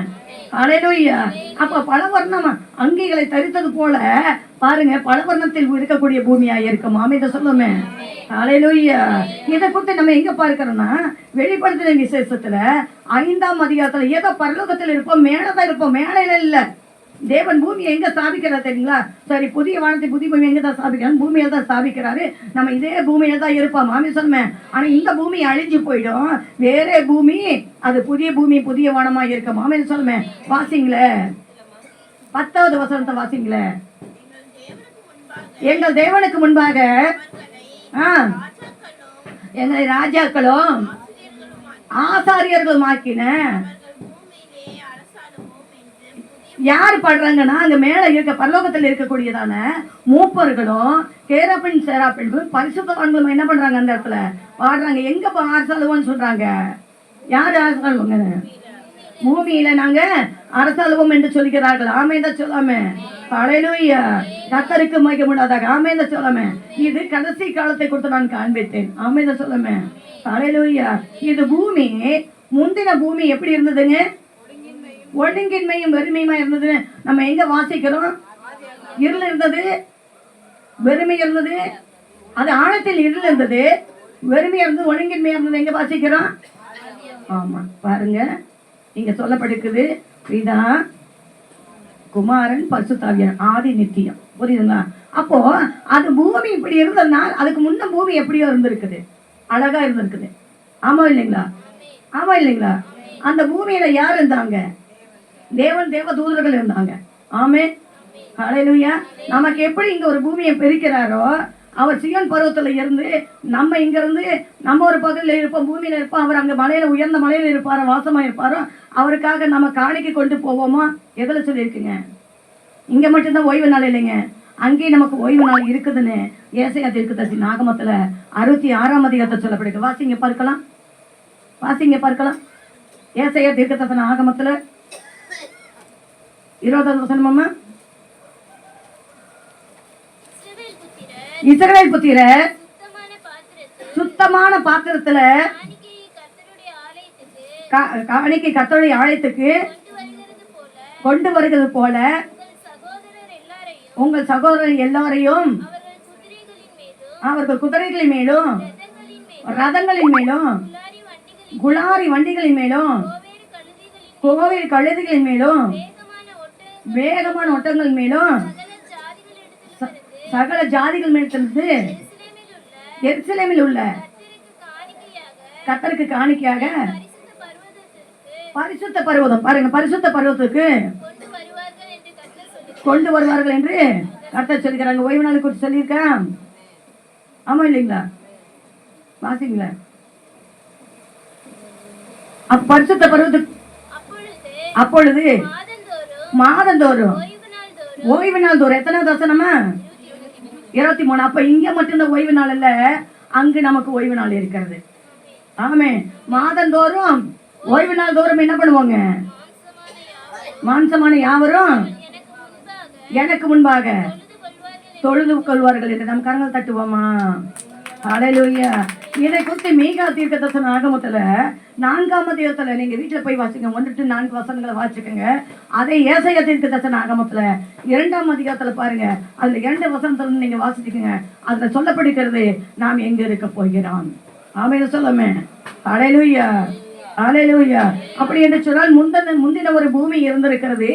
ஹல்லேலூயா. அப்ப பலவர்ணம் அங்கிகளை தரித்தது போல பாருங்க, பலவர்ணத்தில் இருக்கக்கூடிய பூமியா இருக்கும். ஆமென் சொல்லுமே. ஹல்லேலூயா. இதை குறித்து நம்ம எங்க பார்க்கிறோம்னா வெளிப்படுத்தின விசேஷத்துல 5ஆம் அதிகாரத்துல ஏதோ பரலோகத்தில் இருப்போம், மேலதான் இருப்போம். மேலையில இல்ல. தேவன் பூமியை எங்க ஸ்தாபிக்கிறார் தெரியுங்களா? சரி, புதிய வானத்தை புதிய பூமி எங்க தான் ஸ்தாபிக்கிறாரு? பூமியில தான் ஸ்தாபிக்கிறாரு. நம்ம இதே பூமியில தான் இருப்போம். ஆமென் சொல்லுமே. ஆனா இந்த பூமி அழிஞ்சு போயிடும். வேற பூமி, அது புதிய பூமி புதிய வானமா இருக்கும். ஆமென் சொல்லுமே. வாசிங்களே 10வது வசனத்தை வாசிங்களே. எங்கள் தேவனுக்கு முன்பாக எங்களை ராஜாக்களும் ஆசாரியர்களும் ஆக்கின. யாரு பாடுறாங்கன்னா அங்க மேல இருக்க பரலோகத்தில் இருக்கக்கூடியதான மூப்பர்களும் கேராபின் சேராபின் பரிசுத்தவான்களும் என்ன பண்றாங்க? அந்த இடத்துல பாடுறாங்க. எங்க அரசாளுவோம்னு சொல்றாங்க. யாரு அரசாளுவோங்க? பூமியில நாங்க அரசாளுவோம் என்று சொல்கிறார்கள். ஆமென் தான் சொல்லாமே. ஹல்லேலூயா. கர்த்தருக்கு மகிமை உண்டாதாக. ஆமென் தான் சொல்லாமே. இது கடைசி காலத்தை கொடுத்து நான் காண்பித்தேன். ஆமென் தான் சொல்லாமே. ஹல்லேலூயா. இது பூமி முந்தின பூமி எப்படி இருந்ததுங்க? ஒழுங்கின்மையும் வெறுமையுமா இருந்தது. நம்ம எங்க வாசிக்கிறோம்? இருள் இருந்தது, வெறுமை இருந்தது. அது ஆழத்தில் இருள் இருந்தது, வெறுமையா இருந்தது, ஒழுங்கின்மையா இருந்தது. எங்க வாசிக்கிறோம்? ஆமா பாருங்க, இங்க சொல்லப்பட்டிருக்குது. பிதா குமாரன் பரிசுத்தாவியார் ஆதி நித்தியம். புரியுதுங்களா? அப்போ அது பூமி இப்படி இருந்ததுன்னா அதுக்கு முன்ன பூமி எப்படியோ இருந்திருக்குது, அழகா இருந்திருக்குது. ஆமா இல்லைங்களா? ஆமா இல்லைங்களா? அந்த பூமியில யார் இருந்தாங்க? தேவன் தேவ தூதர்கள் இருந்தாங்க. ஆமென். ஹல்லேலூயா. நமக்கு எப்படி இங்க ஒரு பூமியை பிரிக்கிறாரோ, அவர் சீயோன் பருவத்துல இருந்து நம்ம இங்க இருந்து நம்ம ஒரு பகுதியில் இருப்போம், பூமியில இருப்போம். அவர் அங்க மலையில உயர்ந்த மலையில இருப்பாரோ, வாசமா இருப்பாரோ. அவருக்காக நம்ம காணிக்கை கொண்டு போவோமா? எதுல சொல்லியிருக்குங்க? இங்க மட்டும்தான் ஓய்வு நாள் இல்லைங்க, அங்கேயும் நமக்கு ஓய்வு நாள் இருக்குதுன்னு ஏசாயா தீர்க்கதரிசி நாகமத்துல 66ஆம் அதிகாரத்தை சொல்லப்படுது. வாசிங்க பார்க்கலாம். ஏசாயா தீர்க்கதரிசி நாகமத்துல 20வது வசனமா? இஸ்ரவேல் புத்திரர் சுத்தமான பாத்திரத்துல காணிக்கை கர்த்தருடைய ஆலயத்துக்கு கொண்டு வருகிறது போல உங்கள் சகோதரர் எல்லாரையும் அவர்கள் குதிரைகளின் மேலும் ரதங்களின் மேலும் குளாரி வண்டிகளின் மேலும் கோவில் கழுதிகளின் மேலும் வேகமான ஒட்டங்கள் மேலும் சகல ஜாதிகள் மேலிருந்து எருசலேமில் உள்ள கர்த்தருக்கு காணிக்கையாக பரிசுத்த பர்வதம், பாருங்க, பரிசுத்த பர்வதத்துக்கு கொண்டு வருவார்கள் என்று கர்த்தர் சொல்லிக்கிறாங்க. ஓய்வு நாளை குறித்து சொல்லியிருக்கேன். ஆமா இல்லைங்களா? வாசிங்களா? பரிசுத்த பர்வதத்துக்கு அப்பொழுது மாதந்தோறும் ஓய்வு நாள் தோறும். எத்தனை வசனமா? 23. அப்ப இங்க மட்டும்தான் ஓய்வு நாள் இல்ல, அங்கு நமக்கு ஓய்வு நாள் இருக்கிறது. ஆமே. மாதந்தோறும் ஓய்வு நாள் தோறும் என்ன பண்ணுவாங்க? மாம்சமான யாவரும் எனக்கு முன்பாக தொழுது கொள்வார்கள் என்று நம்ம கரங்கள் தட்டுவோமா? ஹல்லேலூயா. இதை குறித்து மீகா தீர்க்கதரிசன ஆகமத்துல 4ஆம் அதிகாரத்துல நீங்க வீட்டுல போய் வாசிங்க. 1 to 4 வசனங்களை வாசிக்கங்க. அதை ஏசாயா தீர்க்கதரிசன ஆகமத்துல 2ஆம் அதிகாரத்துல பாருங்க. அதுல 2 வசனத்துல நீங்க வாசிச்சுக்கங்க. அதுல சொல்லப்படுகிறது நாம் எங்க இருக்க போகிறோம். ஆமென் சொல்லுமே. ஹல்லேலூயா, ஹல்லேலூயா. அப்படி என்று சொன்னால் முந்தின ஒரு பூமி இருந்திருக்கிறது.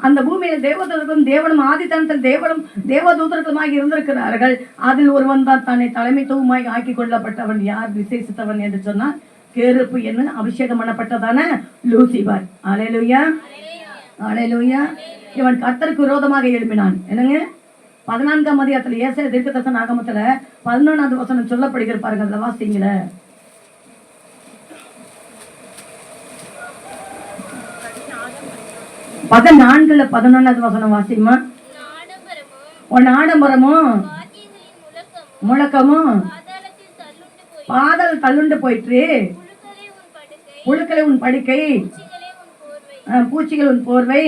அந்த பூமியில தேவதூதர்களும் தேவனும் ஆதித்தனத்தில் தேவனும் தேவதூதர்களுமாக இருந்திருக்கிறார்கள். அதில் ஒருவன் தான் தன்னை தலைமைத்துவமாய் ஆக்கி கொள்ளப்பட்டவன். யார் விசேஷித்தவன் என்று சொன்னால் கேருப்பு என்ன அபிஷேகம் பண்ணப்பட்டதான லூசிபர். ஹல்லேலூயா, ஹல்லேலூயா. இவன் கர்த்தருக்கு விரோதமாக எழுப்பினான். என்னங்க? 14ஆம் அதிகாரத்துல ஏசாயா தீர்க்கதரிசன ஆகமத்துல 11வது வசனம் சொல்லப்படுகிற பாருங்க. அதுல வாசிங்கள. 14வது வசனம் வாசிமா. உன் ஆடம்பரமும் முழக்கமும் பாதாள தள்ளுண்டு போயிற்று. புழுக்களை உன் படுக்கை, பூச்சிகள் உன் போர்வை.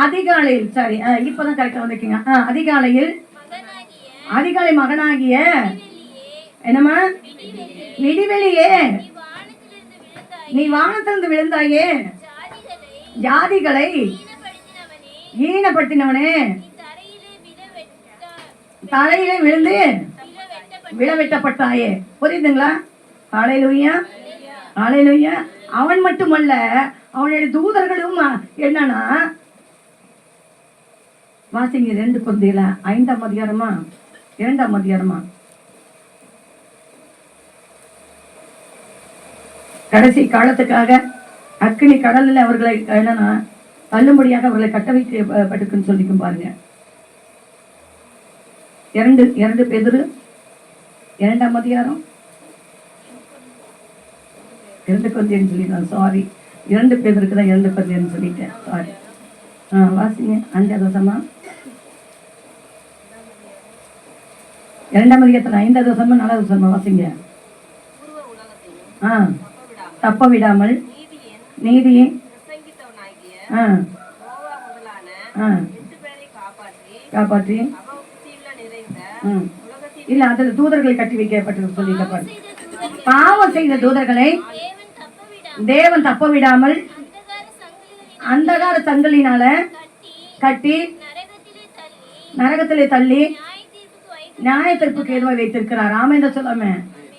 அதிகாலையில், சரி இப்பதான் கரெக்டா வந்திருக்கீங்க. அதிகாலை மகனாகிய என்னமா விடிவெளியே நீ வானத்திலிருந்து விழுந்தாயே, ஜாதிகளை ஈனப்படுத்தினவனே, தலையிலே விழுந்து விழவெட்டப்பட்டாயே. புரியுதுங்களா? ஹல்லேலூயா, ஹல்லேலூயா. அவன் மட்டுமல்ல, அவனுடைய தூதர்களும் என்னன்னா வாசிங்க. 2 கொரிந்தியர் 5ஆம் அதிகாரமா 2ஆம் அதிகாரமா கடைசி காலத்துக்காக அக்கினி கடலில் அவர்களை என்னன்னா தள்ளும்படியாக அவர்களை கட்ட வைக்கப்பட்டிருக்குன்னு சொல்லிக்கும் பாருங்க. 2 பேதுரு 2ஆம் அதிகாரம் 2 கொரிந்தியர்னு சொல்லிட்டேன். சாரி, 2 பேதுருக்கு தான் 2 கொரிந்தியர்னு சொல்லிட்டேன். சாரி. வாசிங்க 5வது வசனமா 2ஆம் அதிகாரத்துல 5வது வசனமா 4வது வசனமா வாசிங்க. தப்ப விடாமல் நீதியை காப்பாற்றி இல்ல அதுல தூதர்களை கட்டி வைக்கப்பட்டு சொல்லியிருக்க. பாவம் செய்த தூதர்களை தேவன் தப்ப விடாமல் அந்தகார சங்கிலினால கட்டி நரகத்திலே தள்ளி நியாயத்தீர்ப்புக்கு ஏதுவாக வைத்திருக்கிறார். ஆமென் சொல்லாம.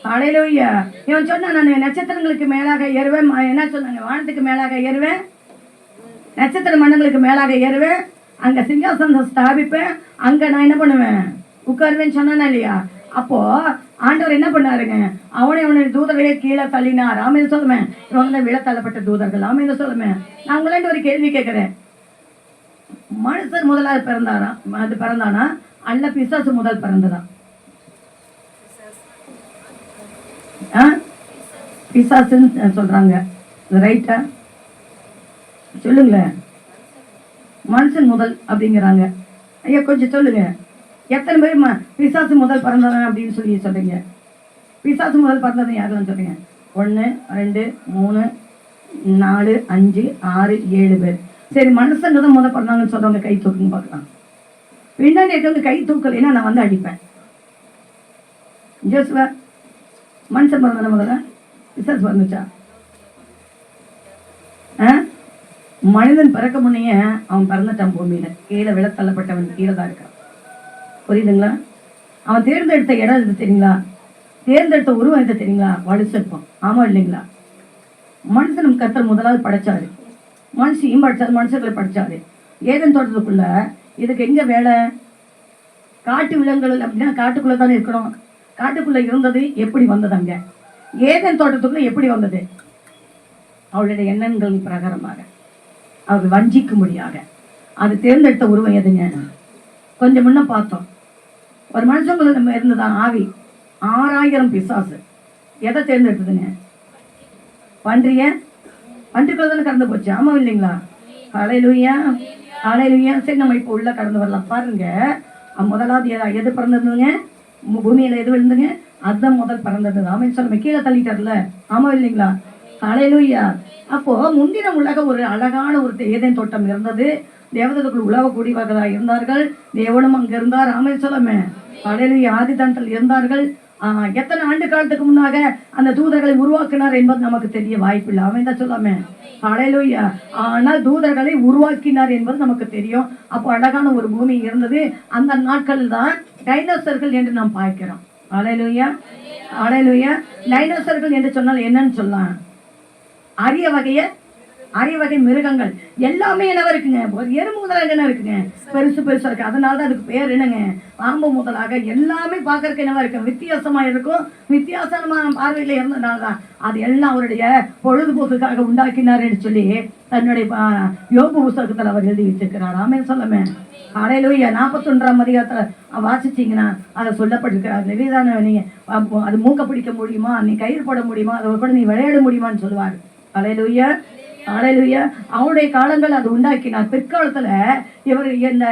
ஹல்லேலூயா. இவன் சொன்னா நான் நட்சத்திரங்களுக்கு மேலாக ஏறுவேன். என்ன சொன்னாங்க? வானத்துக்கு மேலாக ஏறுவேன், நட்சத்திர மண்டங்களுக்கு மேலாக ஏறுவேன், அங்க சிங்காசனம் ஸ்தாபிப்பேன், அங்க நான் என்ன பண்ணுவேன்? உட்காருவேன்னு சொன்னா இல்லையா? அப்போ ஆண்டவர் என்ன பண்ணாருங்க? அவனுடைய தூதர்களே கீழே தள்ளினார். ஆமென் சொல்லுமே. இவங்க விழ தள்ளப்பட்ட தூதர்கள். ஆமென் சொல்லுமே. நான் உங்களாண்ட ஒரு கேள்வி கேட்கிறேன். மனுஷர் முதலாவது பிறந்தானா அல்ல பிசாசு முதல் பிறந்ததா? பிசாசுன்னு சொல்றாங்க, ரைட்டா? சொல்லுங்களேன். மனுஷன் முதல் அப்படிங்கிறாங்க. ஐயா கொஞ்சம் சொல்லுங்க. எத்தனை பேர் பிசாசு முதல் பிறந்தவன் அப்படின்னு சொல்லி சொல்றீங்க? பிசாசு முதல் பிறந்தது யாருன்னு சொல்றீங்க? 1 2 3 4 5 6 7 பேர். சரி, மனுஷங்க தான் முதல் பிறந்தாங்கன்னு சொல்றவங்க கை தூக்குன்னு பார்க்கலாம். பின்னாடி இருக்கவங்க கை தூக்கலைன்னா நான் வந்து அடிப்பேன். ஜோசுவா மனுஷன் பிறந்தான முதல்ல? பிசாசு பிறந்துச்சா? மனிதன் பிறக்க முன்னைய அவன் பிறந்துட்டான் பூமியில. கீழே விழ தள்ளப்பட்டவன் கீழே தான் இருக்கான். புரியுதுங்களா? அவன் தேர்ந்தெடுத்த இடம் இது தெரியுங்களா? தேர்ந்தெடுத்த உருவம் இது தெரியுங்களா? வலுசிருப்பான். ஆமா இல்லைங்களா? மனுஷனும் கர்த்தர் முதலாவது படைச்சாரு, மனுஷையும் படிச்சாரு, மனுஷர்களை படிச்சாரு. ஏதேன் தோட்டத்துக்குள்ள இதுக்கு எங்க வேலை? காட்டு விலங்குகள் அப்படின்னா காட்டுக்குள்ள தானே இருக்கணும். காட்டுக்குள்ள இருந்தது எப்படி வந்தது? அங்க ஏதேன் தோட்டத்துக்குள்ள எப்படி வந்தது? அவளுடைய எண்ணங்களின் பிரகாரமாக, அவர்கள் வஞ்சிக்கும்படியாக அது தேர்ந்தெடுத்த உருவம் எதுங்க? கொஞ்சம் முன்ன பார்த்தோம், ஒரு மனுஷங்களும் நம்ம இருந்ததான் ஆவி 6000 பிசாசு. எதை தேர்ந்தெடுத்ததுங்க? பன்றிக்குள்ள தானே கடந்து போச்சு. ஆமா இல்லைங்களா? ஹல்லேலூயா, ஹல்லேலூயா. சரி, நம்ம இப்போ உள்ள கடந்து வரலாம். பாருங்க, முதலாவது எது பிறந்ததுங்க? பூமியில எது விழுந்துங்க? அதுதான் முதல் பிறந்தது. ஆமென் சொல்லுங்க. கீழே தள்ளிட்டார்ல. ஆமா இல்லைங்களா? ஹல்லேலூயா. அப்போ முந்தின உலக ஒரு அழகான ஒரு ஏதேன் தோட்டம் இருந்தது. தேவதூதர்கள் உலவக்கூடியவர்களாக இருந்தார்கள். தேவனும் அங்க இருந்தார். ஆமென் சொல்லுமே. ஹல்லேலூயா. ஆதிதானத்தில் இருந்தார்கள். எத்தனை ஆண்டு காலத்துக்கு முன்னாக அந்த தூதர்களை உருவாக்கினார் என்பது நமக்கு தெரிய வாய்ப்பில்லை. அவன் தான் சொல்லாமே. ஹல்லேலூயா. ஆனால் தூதர்களை உருவாக்கினார் என்பது நமக்கு தெரியும். அப்போ அழகான ஒரு பூமி இருந்தது. அந்த நாட்கள் தான் டைனோசர்கள் என்று நாம் பார்க்கிறோம். ஹல்லேலூயா, ஹல்லேலூயா. டைனோசர்கள் என்று சொன்னால் என்னன்னு சொல்லலாம்? அரிய வகை மிருகங்கள் எல்லாமே என்னவா இருக்குங்க? ஒரு எறும்பு முதலாக என்ன இருக்குங்க? பெருசா இருக்கு. அதனாலதான் அதுக்கு பேர் என்னங்க? பாம்பு முதலாக எல்லாமே பார்க்கறதுக்கு என்னவா இருக்கு? வித்தியாசமா இருக்கும். வித்தியாசமான பார்வையில இருந்ததுனாலதான் அது எல்லாம் அவருடைய பொழுதுபோக்குக்காக உண்டாக்கினார் என்று சொல்லி தன்னுடைய யோபு புத்தகத்துல அவர் எழுதி வச்சிருக்கிறார். ஆமென் சொல்லுமே. ஹல்லேலூயா. 41ஆம் அதிகாரத்துல வாசிச்சீங்கன்னா அதை சொல்லப்பட்டிருக்கிறார். நிவேதான நீங்க அது மூக்க பிடிக்க முடியுமா? நீ கயிறு போட முடியுமா? அதை கூட நீ விளையாட முடியுமான்னு சொல்லுவார். ஹல்லேலூயா, ஹல்லேலூயா. அவருடைய காலங்கள் அது உண்டாக்கினார். பிற்காலத்துல இவர் இந்த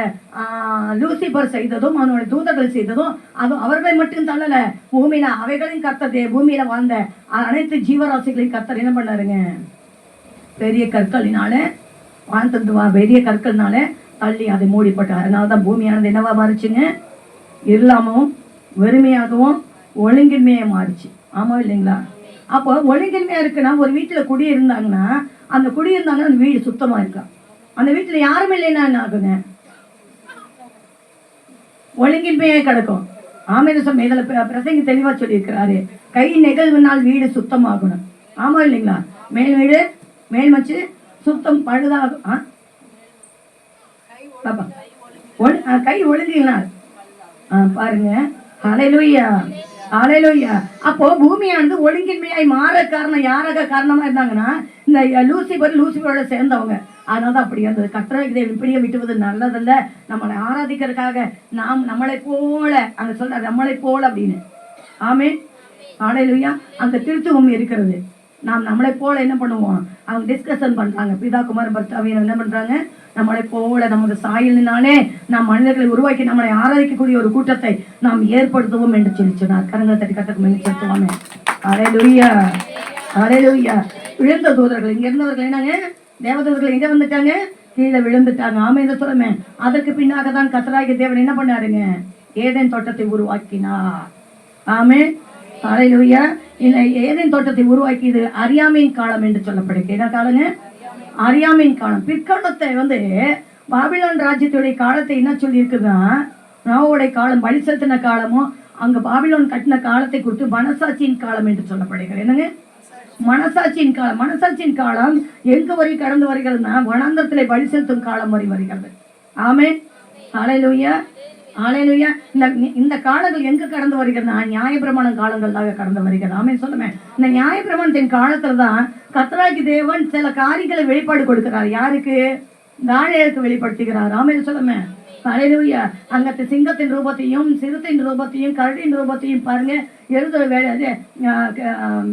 லூசிபர் செய்ததும் அவனுடைய தூதர்கள் செய்ததும் அது அவர்களை மட்டும் தள்ளல, பூமியில அவைகளையும் கர்த்தர், பூமியில வாழ்ந்த அனைத்து ஜீவராசிகளையும் கர்த்தர் என்ன பண்ணாருங்க? பெரிய கற்களினால பெரிய கற்கள்னால தள்ளி அதை மூடிப்பட்டார். அதனாலதான் பூமியானது என்னவா மாறிச்சுங்க? இல்லாமவும் வெறுமையாகவும் ஒழுங்கின்மையா மாறிச்சு. ஆமா இல்லைங்களா? அப்போ ஒழுங்கின்மையா இருக்குன்னா, ஒரு வீட்டுல குடி இருந்தாங்கன்னா அந்த வீடு சுத்தமா இருக்கா? அந்த வீட்டுல யாருமே இல்லைன்னா என்ன ஆகுங்க? ஒழுங்கின்மையே கிடக்கும். ஆமென். இதுல பிரசங்க தெளிவா சொல்லி இருக்கிறாரு, கை நெகழ்வினால் வீடு சுத்தமாகணும். ஆமா இல்லைங்களா? மேல் வீடு மேல் வச்சு சுத்தம் பழுதாகும். கை ஒழுங்கினால் பாருங்க. ஹல்லேலூயா, ஹல்லேலூயா. அப்போ பூமியானது ஒழுங்கின்மையாய் மாற காரணம் யாராக காரணமா இருந்தாங்கன்னா இந்த லூசிபரோட சேர்ந்தவங்க. அதனாலதான் அப்படி இருந்தது. கர்த்தராகிய தேவன் இப்படியே விட்டுவது நல்லதல்ல. நம்மளை ஆராதிக்கிறதுக்காக நம்மளை போல அங்க சொல்ற நம்மளை போல அப்படின்னு. ஆமென், ஹல்லேலூயா. அங்க திருத்துவம் இருக்கிறது. நாம் நம்மளை போல என்ன பண்ணுவோம்? அவங்க டிஸ்கஷன் பண்றாங்க. பிதா குமாரன் பரிசுத்தாவியானவர் என்ன பண்றாங்க? நம்மளை போல நமது சாயலினாலே நாம் மனிதர்களை உருவாக்கி நம்மளை ஆராதிக்கக்கூடிய ஒரு கூட்டத்தை நாம் ஏற்படுத்துவோம் என்று சொல்லி சொன்னார். கரங்களை தட்டி கட்டக்கு மேலே செலுத்துவாங்க. ஹல்லேலூயா, ஹல்லேலூயா. விழுந்த தூதர்கள் இங்க இருந்தவர்கள் என்னங்க? தேவதூதர்கள் எங்க வந்துட்டாங்க? கீழே விழுந்துட்டாங்க. ஆமென் சொல்லுமே. அதற்கு பின்னாக தான் கர்த்தராகிய தேவன் என்ன பண்ணாருங்க? ஏதேன் தோட்டத்தை உருவாக்கினார். ஆமென், ஹல்லேலூயா. இந்த ஏதேன் தோட்டத்தை உருவாக்கியது அறியாமையின் காலம் என்று சொல்லப்படுகிறது. என்ன காலங்க? அறியாமையின் காலம். பிற்காலத்தை பாபிலோன் ராஜ்யத்துடைய காலத்தை என்ன சொல்லி இருக்குதுன்னா, நோவோடைய காலம், பலி செலுத்தின காலமும் அங்க பாபிலோன் கட்டின காலத்தை குறித்து மனசாட்சியின் காலம் என்று சொல்லப்படுகிறது. என்னங்க? மனசாட்சியின் காலம். மனசாட்சியின் காலம் எங்க வரை கடந்து வருகிறதுனா, வனாந்தரத்திலே பலி செலுத்தும் காலம் வரை வருகிறது. ஆமென், ஹல்லேலூயா, ஹல்லேலூயா. இந்த காலங்கள் எங்க கடந்து வருகிறதுனா, நியாயப்பிரமாண காலங்களாக கடந்து வருகிறது. ஆமென் சொல்லுமே. இந்த நியாயப்பிரமாணத்தின் காலத்துலதான் கர்த்தராகிய தேவன் சில காரியங்களை வெளிப்பாடு கொடுக்கிறார். யாருக்கு? தானியேலுக்கு வெளிப்படுத்துகிறார். ஆமென் சொல்லுமே. ஹல்லேலூயா. அங்கத்து சிங்கத்தின் ரூபத்தையும் சிறுத்தையின் ரூபத்தையும் கரடியின் ரூபத்தையும் பாருங்க,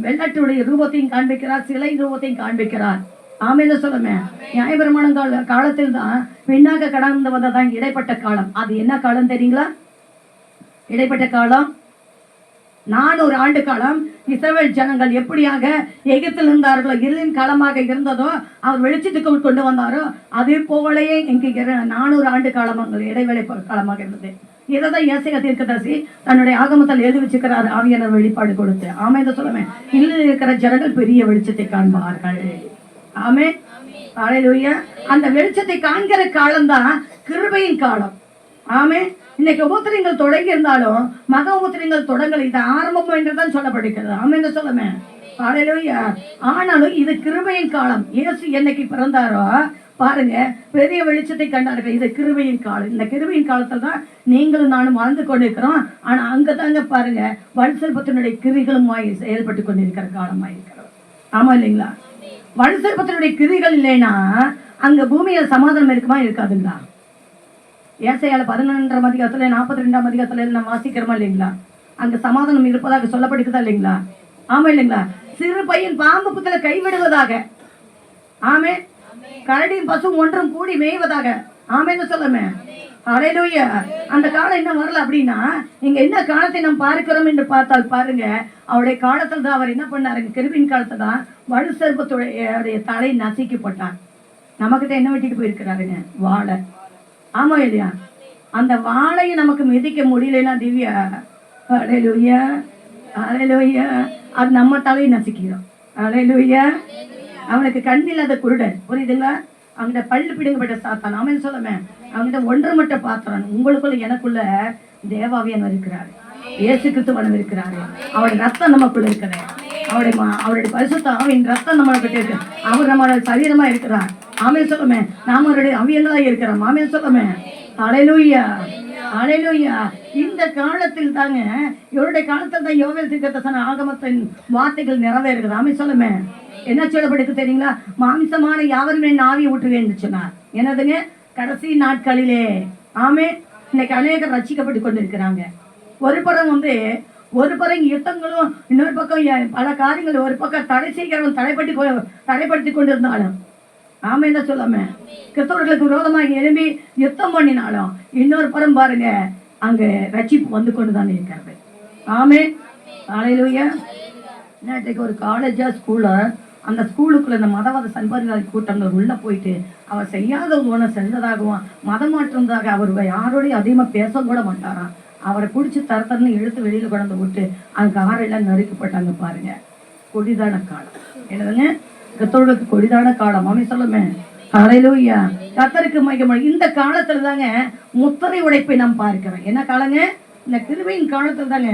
வெள்ளட்டுடைய ரூபத்தையும் காண்பிக்கிறார், சிலை ரூபத்தையும் காண்பிக்கிறார். ஆமென் சொல்லுமே. நியாயப்பிரமாண காலத்தில் தான் பின்னாக கடந்து வந்ததான் இடைப்பட்ட காலம். அது என்ன காலம் தெரியுங்களா? இடைப்பட்ட காலம் 400 ஆண்டு காலம். இஸ்ரவேல் ஜனங்கள் எப்படியாக எகிப்தில் இருந்தார்களோ, இருளின் காலமாக இருந்ததோ, அவர் வெளிச்சத்துக்கு கொண்டு வந்தாரோ, அதே போலயே இங்கு 400 ஆண்டு காலம் இடைவேளை காலமாக இருந்தது. இதைதான் ஏசாயா தீர்க்கதரிசி தன்னுடைய ஆகமத்தில் எழுதி வச்சுக்கிறார். ஆவியானவர் வெளிப்பாடு கொடுத்து. ஆமென் சொல்லுமே. இல்ல இருக்கிற ஜனங்கள் பெரிய வெளிச்சத்தை காண்பார்கள். ஆமென், ஹல்லேலூயா. அந்த வெளிச்சத்தை காண்கிற காலம்தான் கிருபையின் காலம். ஆமென். இன்னைக்கு உபத்திரங்கள் தொடங்கி இருந்தாலும் மக உபத்திரங்கள் தொடங்கல. இது ஆரம்பம் என்றுதான் சொல்லப்படுகிறது. ஆமென் சொல்லுமே. ஹல்லேலூயா. ஆனாலும் இது கிருபையின் காலம். இயேசு என்னைக்கு பிறந்தாரோ பாருங்க, பெரிய வெளிச்சத்தை கண்டார்கள். இது கிருபையின் காலம். இந்த கிருபையின் காலத்தில் தான் நீங்களும் நானும் வாழ்ந்து கொண்டிருக்கிறோம். ஆனா அங்கதாங்க பாருங்க, வலுசற்பத்தினுடைய கிரிகளுமாய் செயல்பட்டு கொண்டிருக்கிற காலமாய் இருக்கிறது. ஆமா இல்லைங்களா? வலுசற்பத்தினுடைய கிரிகள் இல்லைன்னா அங்க பூமியில சமாதானம் இருக்குமா இருக்காதுங்களா? ஏசாயால 11ஆம் அதிகாரத்துல 42ஆம் அதிகாரத்துல நம்ம வாசிக்கிறோமா இல்லைங்களா? அங்க சமாதானம் இருப்பதாக சொல்லப்படுகிறதா இல்லைங்களா? ஆமா இல்லைங்களா? சிறு பையன் பாம்பு புத்துல கைவிடுவதாக, ஆமே, கரடியும் பசு ஒன்றும் கூடி மேய்வதாக, ஆமேன்னு சொல்லுமே. ஹல்லேலூயா. அந்த காலம் இன்னும் வரல. அப்படின்னா இங்க என்ன காலத்தை நாம் பார்க்கிறோம் என்று பார்த்தால் பாருங்க, அவருடைய காலத்தில் தான் அவர் என்ன பண்ணாருங்க, கிருபின் காலத்துல தான் வலு சர்ப்பத்துடைய தலை நசுக்கப்பட்டார். நமக்கிட்ட என்ன வெட்டிட்டு போயிருக்கிறாருங்க? வாழை. ஆமா இல்லையா? அந்த வாழையை நமக்கு மிதிக்க முடியலன்னா திவ்யா, ஹல்லேலூயா, ஹல்லேலூயா, அது நம்ம தலையை நசுக்கிறோம். ஹல்லேலூயா. அவனுக்கு கண்ணில் அதை குருடன், புரியுதுங்களா? அவங்கிட்ட பல்லு பிடுங்கப்பட்ட சாத்தான், அவன் சொல்லுமே, அவங்கிட்ட ஒன்று மட்டும் பாத்திரம். உங்களுக்குள்ள எனக்குள்ள தேவாவியன் இருக்கிறாரு, இயேசு கிறிஸ்துவன் இருக்கிறாரு. அவருடைய ரத்தம் நமக்குள்ள இருக்கிறார். அவருடைய பரிசுத்த ஆவியின் ரத்தம் நம்மளுக்கு இருக்கு. அவர் நம்மளோட சரீரமா இருக்கிறார். ஆமென் சொல்லுமே. நாம அவருடைய அவியங்களா இருக்கிறோம். ஆமென் சொல்லுமே. ஹல்லேலூயா, ஹல்லேலூயா. இந்த காலத்தில் தாங்க, இவருடைய காலத்தில் தான் யோவேல் தீர்க்கதரிசன ஆகமத்தின் வார்த்தைகள் நிறைவேறுகிறது. ஆமென் சொல்லுமே. என்ன சொல்லப்படுது தெரியுங்களா? மாமிசமான யாவரும் என் ஆவியை ஊற்றுவேன் சொன்னார். என்னதுங்க? கடைசி நாட்களிலே. ஆமே, இன்னைக்கு அநேகர் ரட்சிக்கப்பட்டு கொண்டிருக்கிறாங்க. ஒரு புறம் ஒரு புறம் யுத்தங்களும், இன்னொரு பக்கம் பல காரியங்கள், ஒரு பக்கம் தடை செய்கிறவன் தடைப்படுத்தி கொண்டிருந்தாலும், ஆமே தான் சொல்லாம, கிறிஸ்தவர்களுக்கு விரோதமாக எழும்பி யுத்தம் பண்ணினாலும், இன்னொரு புறம் பாருங்க, அங்க ரட்சிப்பு வந்து கொண்டுதான் இருக்கிறது. ஆமே, ஹல்லேலூயா. நேற்றைக்கு ஒரு காலேஜா ஸ்கூலா, அந்த ஸ்கூலுக்குள்ள இந்த மதவாத சன்பாரிவாதி கூட்டங்கள் உள்ள போயிட்டு அவர் செய்யாத ஒன்று செஞ்சதாகவும் மதம் மாற்றதாக அவர் யாரோடையும் அதிகமாக பேச கூட மாட்டாராம். அவரை பிடிச்சி தரத்தரன்னு இழுத்து வெளியில் கொண்டு விட்டு அந்த காரெல்லாம் நறுக்கப்பட்டாங்க. பாருங்க, கொடிதான காலம். என்னதுங்க? கத்தோடுக்கு கொடிதான காலம். மாமி சொல்லுமே. ஹல்லேலூயா. கர்த்தருக்கு மகிமை. இந்த காலத்துல தாங்க முத்திரை உடைப்பை நாம் பார்க்கிறோம். என்ன காலங்க? இந்த கிருபையின் காலத்துல தாங்க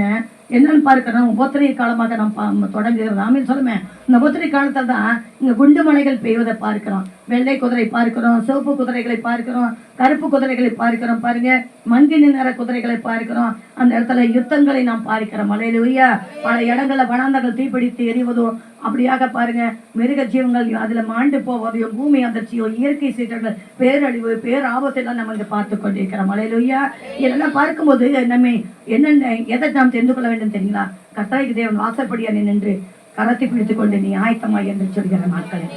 என்னன்னு பார்க்கிறோம், உபத்திரை காலமாக நாம் தொடங்குகிறது. ஆமீன் சொல்லுமே. இந்த உபத்திரை காலத்தில் தான் இங்க குண்டு மலைகள் பெய்வதை பார்க்கிறோம். வெள்ளை குதிரை பார்க்கிறோம், சிவப்பு குதிரைகளை பார்க்கிறோம், கருப்பு குதிரைகளை பார்க்கிறோம். பாருங்க, மங்கினி நிற குதிரைகளை பார்க்கிறோம். அந்த இடத்துல யுத்தங்களை நாம் பார்க்கிறோம். ஹல்லேலூயா. பல இடங்கள்ல வனாந்தர்கள் தீப்பிடித்து எரிவதும், அப்படியாக பாருங்க, மிருக ஜீவங்கள் அதுல மாண்டு போவதையும், பூமி அதிர்ச்சியோ, இயற்கை சீற்றங்கள், பேரழிவு, பேராபத்தெல்லாம் நம்ம இங்க பார்த்து கொண்டிருக்கிறோம். ஹல்லேலூயா. இதெல்லாம் பார்க்கும்போது நம்ம என்னென்ன எதை நாம் தெரிந்து கொள்ள வேண்டும் தெரியுங்களா? கர்த்தருக்கு தேவன் வாசற்படியானே நின்று கரத்தை பிடித்துக் கொண்டு நீ ஆயத்தமாய் என்று சொல்கிற நாட்களே.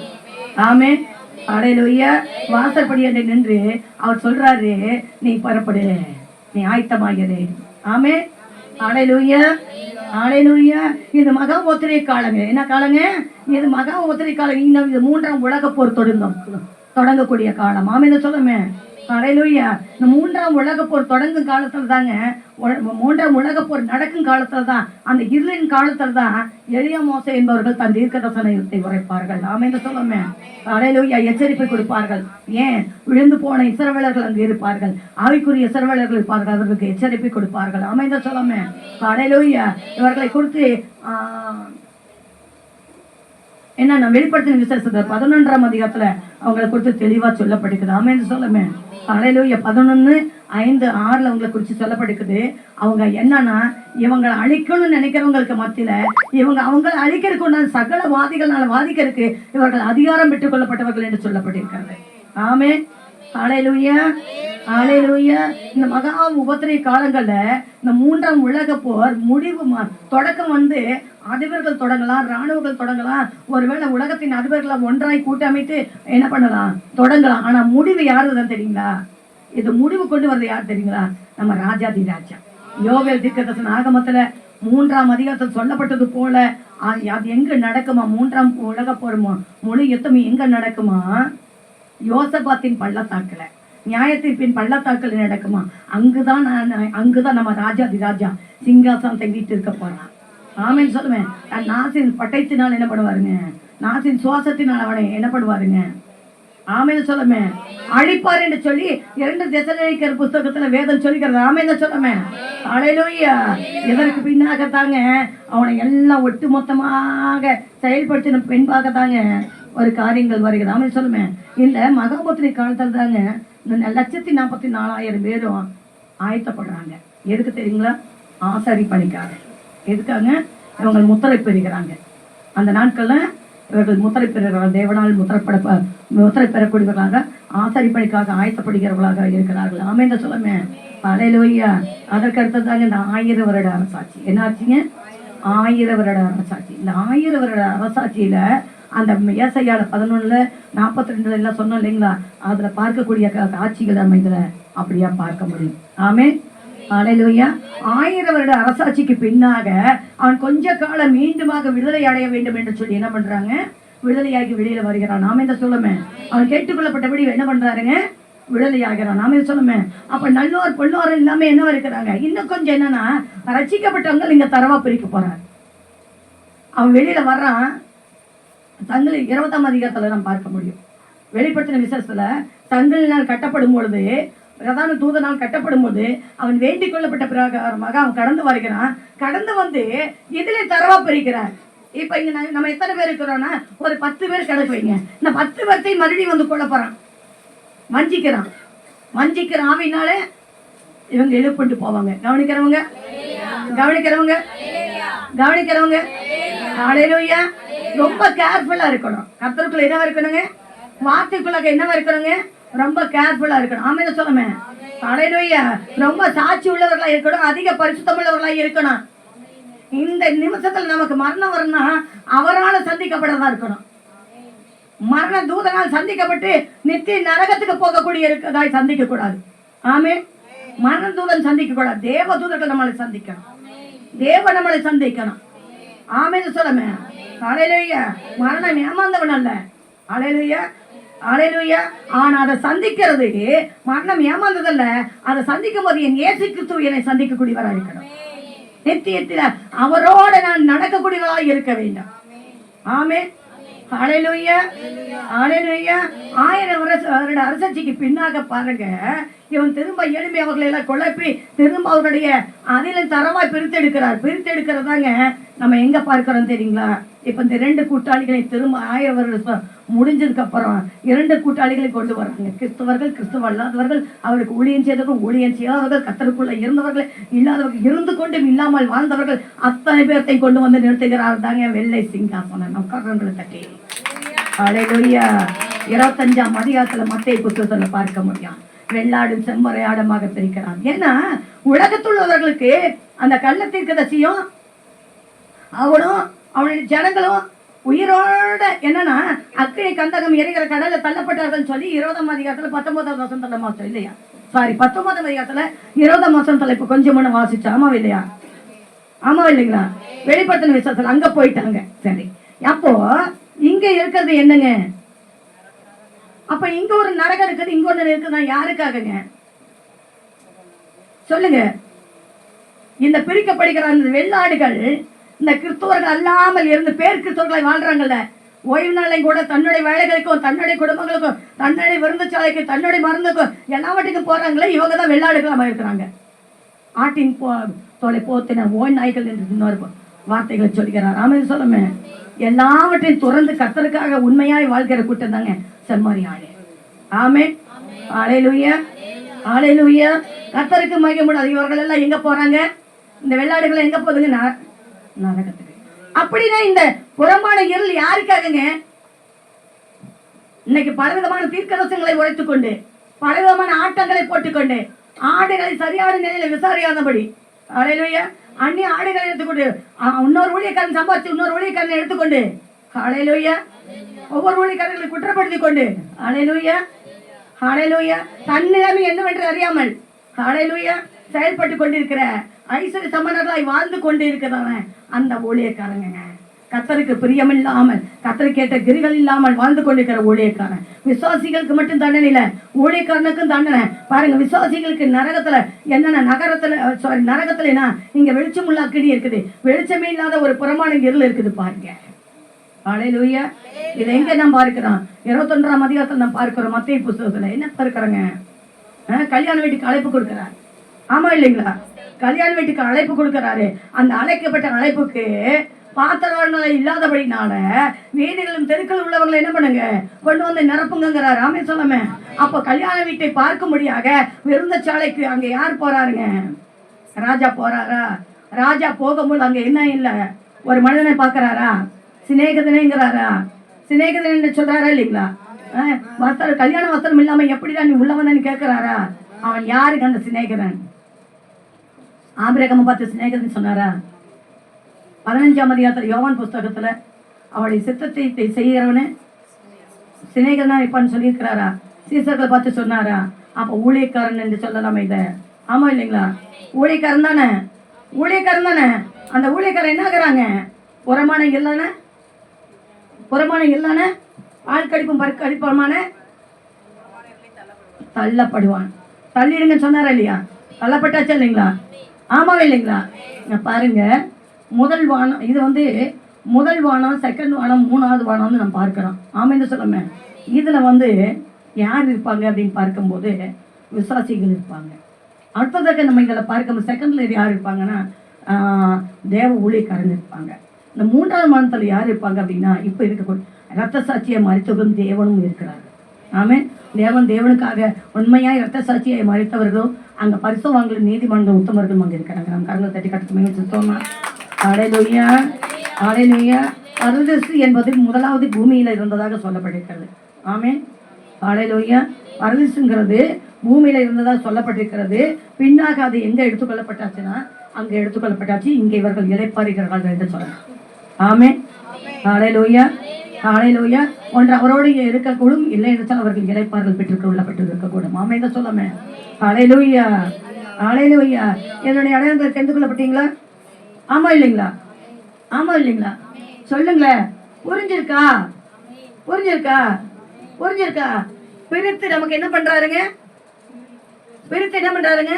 ஆமே, ஹல்லேலூயா. வாசற்படியானே நின்று அவர் சொல்றாரு, நீ புறப்படு, நீ ஆயத்தமாகியதே. ஆமே, ஹல்லேலூயா, ஹல்லேலூயா. இது மகா உபத்திரை காலங்க. என்ன காலங்க? இது மகா உபத்திரை காலம். இன்னும் இது 3ஆம் உலக போர் தொடங்கக்கூடிய காலம். ஆமே சொல்லுமே. ஹல்லேலூயா. இந்த 3ஆம் உலக போர் தொடங்கும் காலத்துல தாங்க, 3ஆம் உலக போர் நடக்கும் காலத்துல தான், அந்த இருளின் காலத்துல தான் எலியா மோசே என்பவர்கள் தன் தீர்க்கதரிசனத்தை உரைப்பார்கள். ஆமென் சொல்லுமே. ஹல்லேலூயா. எச்சரிப்பை கொடுப்பார்கள். ஏன்? விழுந்து போன இஸ்ரவேலர்கள் அங்கு இருப்பார்கள், ஆவிக்குரிய இஸ்ரவேலர்கள் இருப்பார்கள், அவர்களுக்கு எச்சரிப்பை கொடுப்பார்கள். ஆமென் சொல்லுமே. ஹல்லேலூயா. இவர்களை குறித்து என்ன வெளிப்படுத்தின விசேஷத்துல 11ஆம் அதிகாரத்துல அவங்களை குறித்து தெளிவா சொல்லப்படுகிறது. ஆமென் சொல்லுமே. ஹல்லேலூயா. 11:5-6 அவங்களை குறித்து சொல்லப்படுகிறது. அவங்க என்னன்னா, இவங்களை அழிக்கணும்னு நினைக்கிறவங்களுக்கு மத்தியில அவங்களை அழிக்கிறதுக்கு உண்டான சகல வாதிகள்னால வாதிக்கிறதுக்கு இவர்கள் அதிகாரம் பெற்றுக் கொள்ளப்பட்டவர்கள் என்று சொல்லப்பட்டிருக்கிறது. ஆமென், ஹல்லேலூயா, ஹல்லேலூயா. இந்த மகா உபத்திரை காலங்கள்ல இந்த 3ஆம் உலக போர் முடிவு தொடக்கம் அதிபர்கள் தொடங்கலாம், இராணுவங்கள் தொடங்கலாம், ஒருவேளை உலகத்தின் அதிபர்கள் ஒன்றாய் கூட்டமைத்து என்ன பண்ணலாம், தொடங்கலாம். ஆனா முடிவு யாருதான் தெரியுங்களா? இது முடிவு கொண்டு வர்றது யார் தெரியுங்களா? நம்ம ராஜாதி ராஜா. யோவேல் தீர்க்கதரிசன ஆகமத்துல 3ஆம் அதிகாரத்தில் சொல்லப்பட்டது போல அது எங்க நடக்குமா? 3ஆம் உலக போர் மொழி யுத்தம் எங்க நடக்குமா? யோசபாத்தின் பள்ளத்தாக்குல, நியாயத்தீர்ப்பின் பள்ளத்தாக்குல நடக்குமா? அங்குதான் நம்ம ராஜாதி ராஜா சிங்காசனம் தங்கிட்டு இருக்க போறான். ஆமென் சொல்லுவேன். நாசின் பட்டயத்தினால் என்ன பண்ணுவாருங்க? நாசின் சுவாசத்தினால் அவனை என்ன பண்ணுவாருங்க? ஆமென் சொல்லுமே. அழிப்பார் என்று சொல்லி 2 தெசலோனிக்கர் புத்தகத்துல வேதம் சொல்லிக்கிறது. ஆமென் சொல்லுமே. ஹல்லேலூயா. இதற்கு பின்னாக தாங்க அவனை எல்லாம் ஒட்டு மொத்தமாக செயல்படுத்தின பின்பாக தாங்க ஒரு காரியங்கள் வருகிறது. அவன் சொல்லுமே, இந்த மகாபத்திரி காலத்தில் தாங்க இந்த 1,44,000 பேரும் ஆயத்தப்படுறாங்க. எதுக்கு தெரியுங்களா? ஆசாரி பணிக்காக. எதுக்காக? இவங்க முத்திரை பெறுகிறாங்க. அந்த நாட்களில் இவர்கள் முத்திரை பெறுகிறார்கள். தேவனால் முத்திரை பெறக்கூடியவர்களாக ஆசாரி பணிக்காக ஆயத்தப்படுகிறவர்களாக இருக்கிறார்கள். ஆமென் சொல்லுமே. அல்லேலூயா. அதற்கு அடுத்ததாங்க இந்த 1000 வருட அரசாட்சி. என்ன ஆச்சுங்க? 1000 வருட அரசாட்சி. இந்த 1000 வருட அரசாட்சியில அந்த ஏசாயா 11:42 எல்லாம் சொன்னோம் இல்லைங்களா? அதுல பார்க்கக்கூடிய காட்சிகள் நம்ம இதுல அப்படியா பார்க்க முடியும். ஆமென். அல்லேலூயா. 1000 வருட அரசாட்சிக்கு பின்னாக அவன் கொஞ்ச காலம் மீண்டுமாக விடுதலை அடைய வேண்டும் என்று சொல்லி என்ன பண்றாங்க? விடுதலையாகி வெளியில வருகிறான். நாம இந்த சொல்லுமே, அவன் கேட்டுக்கொள்ளப்பட்டபடி என்ன பண்றாருங்க? விடுதலையாகிறான். நாம சொல்லுமே. அப்ப நல்லோர் பொல்லோர் எல்லாமே என்னவா இருக்கிறாங்க? இன்னும் கொஞ்சம் என்னன்னா, ரட்சிக்கப்பட்டவங்க இங்க தரவா பிரிக்க போறாங்க. அவன் வெளியில வர்றான். சங்கிலி 20ஆம் அதிகாரத்துல நம்ம பார்க்க முடியும். வெளிப்படுத்தின விசேஷத்துல சங்கிலினால் கட்டப்படும் பொழுது, பிரதான தூதனால் கட்டப்படும் போது அவன் வேண்டிக் கொள்ளப்பட்ட பிரகாரமாக அவன் கடந்து வருகிறான். கடந்து வந்து இதுல தரவா பிரிக்கிறார். இப்ப இங்க நம்ம எத்தனை பேர் இருக்கிறோம்னா, ஒரு 10 பேர் கணக்கு வைங்க. இந்த 10 பேர்த்தையும் மறுபடியும் வந்து கொள்ள போறான். வஞ்சிக்கிற ஆவினாலே இவங்க எழுப்பிட்டு போவாங்க. கவனிக்கிறவங்க அல்லேலூயா. ரொம்ப கேர்ஃபுல்லா இருக்கணும். கர்த்தருக்குள்ள என்னவா இருக்கணுங்க? வார்த்தைக்குள்ள என்னவா இருக்கணுங்க? ரொம்ப கேர்ஃபுல்லா இருக்கணும். ஆமென் சொல்லுமே. அல்லேலூயா. ரொம்ப சாட்சி உள்ளவர்களா இருக்கணும். அதிக பரிசுத்தம் உள்ளவர்களா இருக்கணும். இந்த நிமிஷத்துல நமக்கு மரணம் வரணும்னா அவரால் சந்திக்கப்படதான் இருக்கணும். மரண தூதனால் சந்திக்கப்பட்டு நித்திய நரகத்துக்கு போகக்கூடிய இருக்கதாய் சந்திக்க கூடாது. ஆமென். மரண தூதன் சந்திக்க கூடாது. தேவ தூதர்கள் நம்மளை சந்திக்கணும். தேவ நம்மளை சந்திக்கணும். ஆமென் சொல்லுமே. அல்லேலூயா. மரணம் ஏமாந்தவன் அல்ல. அல்லேலூயா. ஆனா அதை சந்திக்கிறது மரணம் ஏமாந்ததல்ல. அதை சந்திக்கும் போது என் இயேசு கிறிஸ்து என்னை சந்திக்கக்கூடியவராக இருக்கணும். நித்தியத்தில் அவரோட நான் நடக்கக்கூடியவராக இருக்க வேண்டும். ஆமென். அல்லேலூயா. 1000 வருட அரசாட்சிக்கு பின்னாக பாருங்க, இவன் திரும்ப எழுப்பி அவர்களை எல்லாம் குழப்பி திரும்ப அவர்களுடைய அதிலும் தரவாய் பிரித்தெடுக்கிறதாங்க நம்ம எங்க பார்க்கிறோம் தெரியுங்களா? இப்ப இந்த 2 கூட்டாளிகளை திரும்ப 1000 வருடம் முடிஞ்சதுக்கு அப்புறம் 2 கூட்டாளிகளை கொண்டு வர்றாங்க. கிறிஸ்துவ அல்லாதவர்கள், அவருக்கு ஊழியம் செய்தவர்கள், ஊழியம் செய்யாதவர்கள், கர்த்தருக்குள்ள இருந்தவர்கள், இல்லாதவர்கள், இருந்து கொண்டும் இல்லாமல் வாழ்ந்தவர்கள், அத்தனை பேர்த்தை கொண்டு வந்து நிறுத்துகிறார் தாங்க வெள்ளை சிங்காசனம். நம் கரங்களை தட்டி. அல்லேலூயா. 25ஆம் அதிகாரத்துல மத்தேயு புத்தகத்துல பார்க்க முடியும். வெள்ளாடும் செம்மறை ஆடமாக பிரிக்கிறான். ஏன்னா உலகத்துள்ளவர்களுக்கு அந்த கள்ள தீர்க்கதரிசியும் அவனும் அவனுடைய ஜனங்களும் உயிரோட என்னன்னா அக்கினி கந்தகம் எரிகிற கடல்ல தள்ளப்பட்டார்கள் சொல்லி 20ஆம் அதிகாரத்துல 19ஆம் வசனத்துல மாசம் இல்லையா? 19ஆம் அதிகாரத்துல 20ஆம் வசனத்துல இப்ப கொஞ்சம் முன்ன வாசிச்சா ஆமா இல்லைங்களா? வெளிப்படுத்தின விசேஷத்துல அங்க போயிட்டாங்க. சரி, அப்போ இங்க இருக்கிறது என்னங்க? அப்ப இங்க ஒரு நரகம் இருக்குது, இங்க ஒண்ணு இருக்குதா? யாருக்காகங்க சொல்லுங்க? இந்த பிரிக்கப்படுகிற அந்த வெள்ளாடுகள் இந்த கிறிஸ்தவர்கள் அல்லாமல் இருந்து பேர் கிறிஸ்தவர்களை வாழ்றாங்கல்ல, ஓய்வு நாளையும் கூட தன்னுடைய வேலைகளுக்கும் தன்னுடைய குடும்பங்களுக்கும் தன்னுடைய விருந்துச்சாலைக்கும் தன்னுடைய மருந்துக்கும் எல்லாவற்றுக்கும் போறாங்களே, இவங்க தான் வெள்ளாடுகளாக இருக்கிறாங்க. ஆட்டின் தோலை போத்தின ஓய் நாய்கள் என்று இன்னொரு வார்த்தைகளை சொல்கிறார். ஆமென் சொல்லுமே. எல்லாவற்றையும் துறந்து கர்த்தருக்காக உண்மையாய் வாழ்கிற கூட்டம் தாங்க செம்மறி ஆடு. ஆமென். அல்லேலூயா. கர்த்தருக்கு மகிமை உண்டாகட்டும். இவர்கள் எல்லாம் எங்க போறாங்க? இந்த வெள்ளாடுகள் எங்க போகுதுங்க? நரகத்துக்கு. அப்படின்னா இந்த புறம்பான இருள் யாருக்காகங்க? இன்னைக்கு பலவிதமான தீர்க்கதரிசனங்களை உழைத்துக் கொண்டு பலவிதமான ஆட்டங்களை போட்டுக்கொண்டு ஆடுகளை சரியான நிலையில விசாரியாதபடி, அல்லேலூயா, அந்நிய ஆடுகளை எடுத்துக்கொண்டு இன்னொரு ஊழியக்காரன் சம்பாதிச்சு இன்னொரு ஊழியக்காரனை எடுத்துக்கொண்டு, அல்லேலூயா, ஒவ்வொரு ஊழியக்காரர்களை குற்றப்படுத்திக் கொண்டு, அல்லேலூயா, தன்னிலைமை என்னவென்று அறியாமல், அல்லேலூயா, செயல்பட்டு கொண்டிருக்கிற ஐஸ்வர்ய சம்பன்னர்களாய் வாழ்ந்து கொண்டு இருக்கிறாங்க அந்த ஊழியக்காரங்க. கர்த்தருக்கு பிரியமில்லாமல் கர்த்தருக்கு ஏற்ற கிரிகள் இல்லாமல் வாழ்ந்து கொண்டிருக்கிற ஊழியக்காரன். விசுவாசிகளுக்கு மட்டும் தண்டனை இல்ல, ஊழியக்காரனுக்கும் தண்டனை. பாருங்க, விசுவாசிகளுக்கு நரகத்துல என்னென்ன நரகத்துலனா இங்க வெளிச்சமுள்ள அக்கினி இருக்குது, வெளிச்சமே இல்லாத ஒரு புறமான இருள் இருக்குது பாருங்க. அல்லேலூயா. இதை எங்க நம்ம பார்க்கிறோம்? 21ஆம் அதிகாரத்துல நம்ம பார்க்கிறோம். மத்தேயு புத்தகத்துல என்ன பார்க்கிறோங்க? கல்யாண வீட்டுக்கு அழைப்பு கொடுக்கிறார். ஆமா இல்லைங்களா? கல்யாண வீட்டுக்கு அழைப்பு கொடுக்கிறாரு. அந்த அழைக்கப்பட்ட அழைப்புக்கு பாத்திரங்களை இல்லாதபடினால வீதிகளும் தெருக்கள் உள்ளவங்களை என்ன பண்ணுங்க, கொண்டு வந்து நிரப்புங்கிறார். ஆமே சொல்லாமே. அப்போ கல்யாண வீட்டை பார்க்கும்படியாக விருந்தசாலைக்கு அங்க யார் போறாருங்க? ராஜா போறாரா? ராஜா போகும்போது அங்க என்ன இல்லை, ஒரு மனிதனை பார்க்கறாரா? சிநேகிதனேங்கிறாரா? சிநேகிதன் சொல்றாரா இல்லைங்களா? வஸ்திரம், கல்யாண வஸ்திரம் இல்லாம எப்படிதான் நீ உள்ள வந்தன்னு கேட்கிறாரா? அவன் யாருக்கு அந்த சிநேகிதன்? ஆபிரகாமை பார்த்து சிநேகிதன் சொன்னாரா? 15ஆம் அதிகாரத்தில் யோவான் புஸ்தகத்துல அவளுடைய சித்தத்தை செய்கிறவனு சிநேகிதனா இருப்பான்னு சொல்லியிருக்கிறாரா? சீசர்களை பார்த்து சொன்னாரா? அப்ப ஊழியக்காரன் என்று சொல்லலாமா இதை? ஆமா இல்லைங்களா? ஊழியக்காரன் தானே, ஊழியக்காரன் தானே. அந்த ஊழியக்காரன் என்ன ஆகுறாங்க? புறமான இல்லைன்னு, புறமான இல்லைன்னு ஆழ்கடிப்பும் பற்கடிப்பமான தள்ளப்படுவான். தள்ளிடுங்கன்னு சொன்னாரா இல்லையா? தள்ளப்பட்டாச்சா இல்லைங்களா? ஆமாவே இல்லைங்களா? பாருங்க, முதல் வானம் இது வந்து முதல் வானம், செகண்ட் வானம், 3வது வானம்னு நம்ம பார்க்கிறோம். ஆமைன்னு சொல்லாம. இதுல வந்து யார் இருப்பாங்க அப்படின்னு பார்க்கும்போது விசுவாசிகள் இருப்பாங்க. அடுத்ததாக நம்ம இதில் பார்க்கும்போது செகண்ட்ல யார் இருப்பாங்கன்னா தேவ ஊழியக்காரன் இருப்பாங்க. இந்த 3வது வானத்தில் யார் இருப்பாங்க அப்படின்னா இப்போ இருக்கக்கூடிய இரத்த சாட்சியை மறித்தவர்களும் தேவனும் இருக்கிறார்கள். ஆமே. தேவனுக்காக உண்மையாய் இரத்த சாட்சியை மறித்தவர்களும் அங்கே பரிசுத்தவான்களும் நீதிமன்ற உத்தமர்களும் அங்கே இருக்கிறாங்க. நம்ம கரங்களை தட்டி கட்டுமையை சுத்தமா. ஹல்லேலூயா, ஹல்லேலூயா. பரதேசு என்பது முதலாவது பூமியில இருந்ததாக சொல்லப்பட்டிருக்கிறது. ஆமே. ஹல்லேலூயா. பரதேசுங்கிறது பூமியில இருந்ததாக சொல்லப்பட்டிருக்கிறது. பின்னாக அது எங்க எடுத்துக்கொள்ளப்பட்டாச்சுன்னா அங்கே எடுத்துக்கொள்ளப்பட்டாச்சு. இங்கே இவர்கள் இளைப்பாறுகிறார்கள் என்று சொல்லலாம். ஆமே. ஹல்லேலூயா, ஹல்லேலூயா. ஒன்று அவரோடு இருக்கக்கூடும், இல்லை என்றால் அவர்கள் இளைப்பாறுதல் பெற்றுக்கொள்ளப்பட்டிருக்கக்கூடும். ஆமே தான் சொல்லாமே. ஹல்லேலூயா, ஹல்லேலூயா. என்னுடைய அடையாளங்களை தெரிந்து கொள்ளப்பட்டீங்களா? ஆமா இல்லைங்களா? ஆமா இல்லைங்களா? சொல்லுங்களேன். புரிஞ்சிருக்கா? புரிஞ்சிருக்கா? புரிஞ்சிருக்கா? பிரித்து நமக்கு என்ன பண்றாருங்க? பிரித்து என்ன பண்றாருங்க?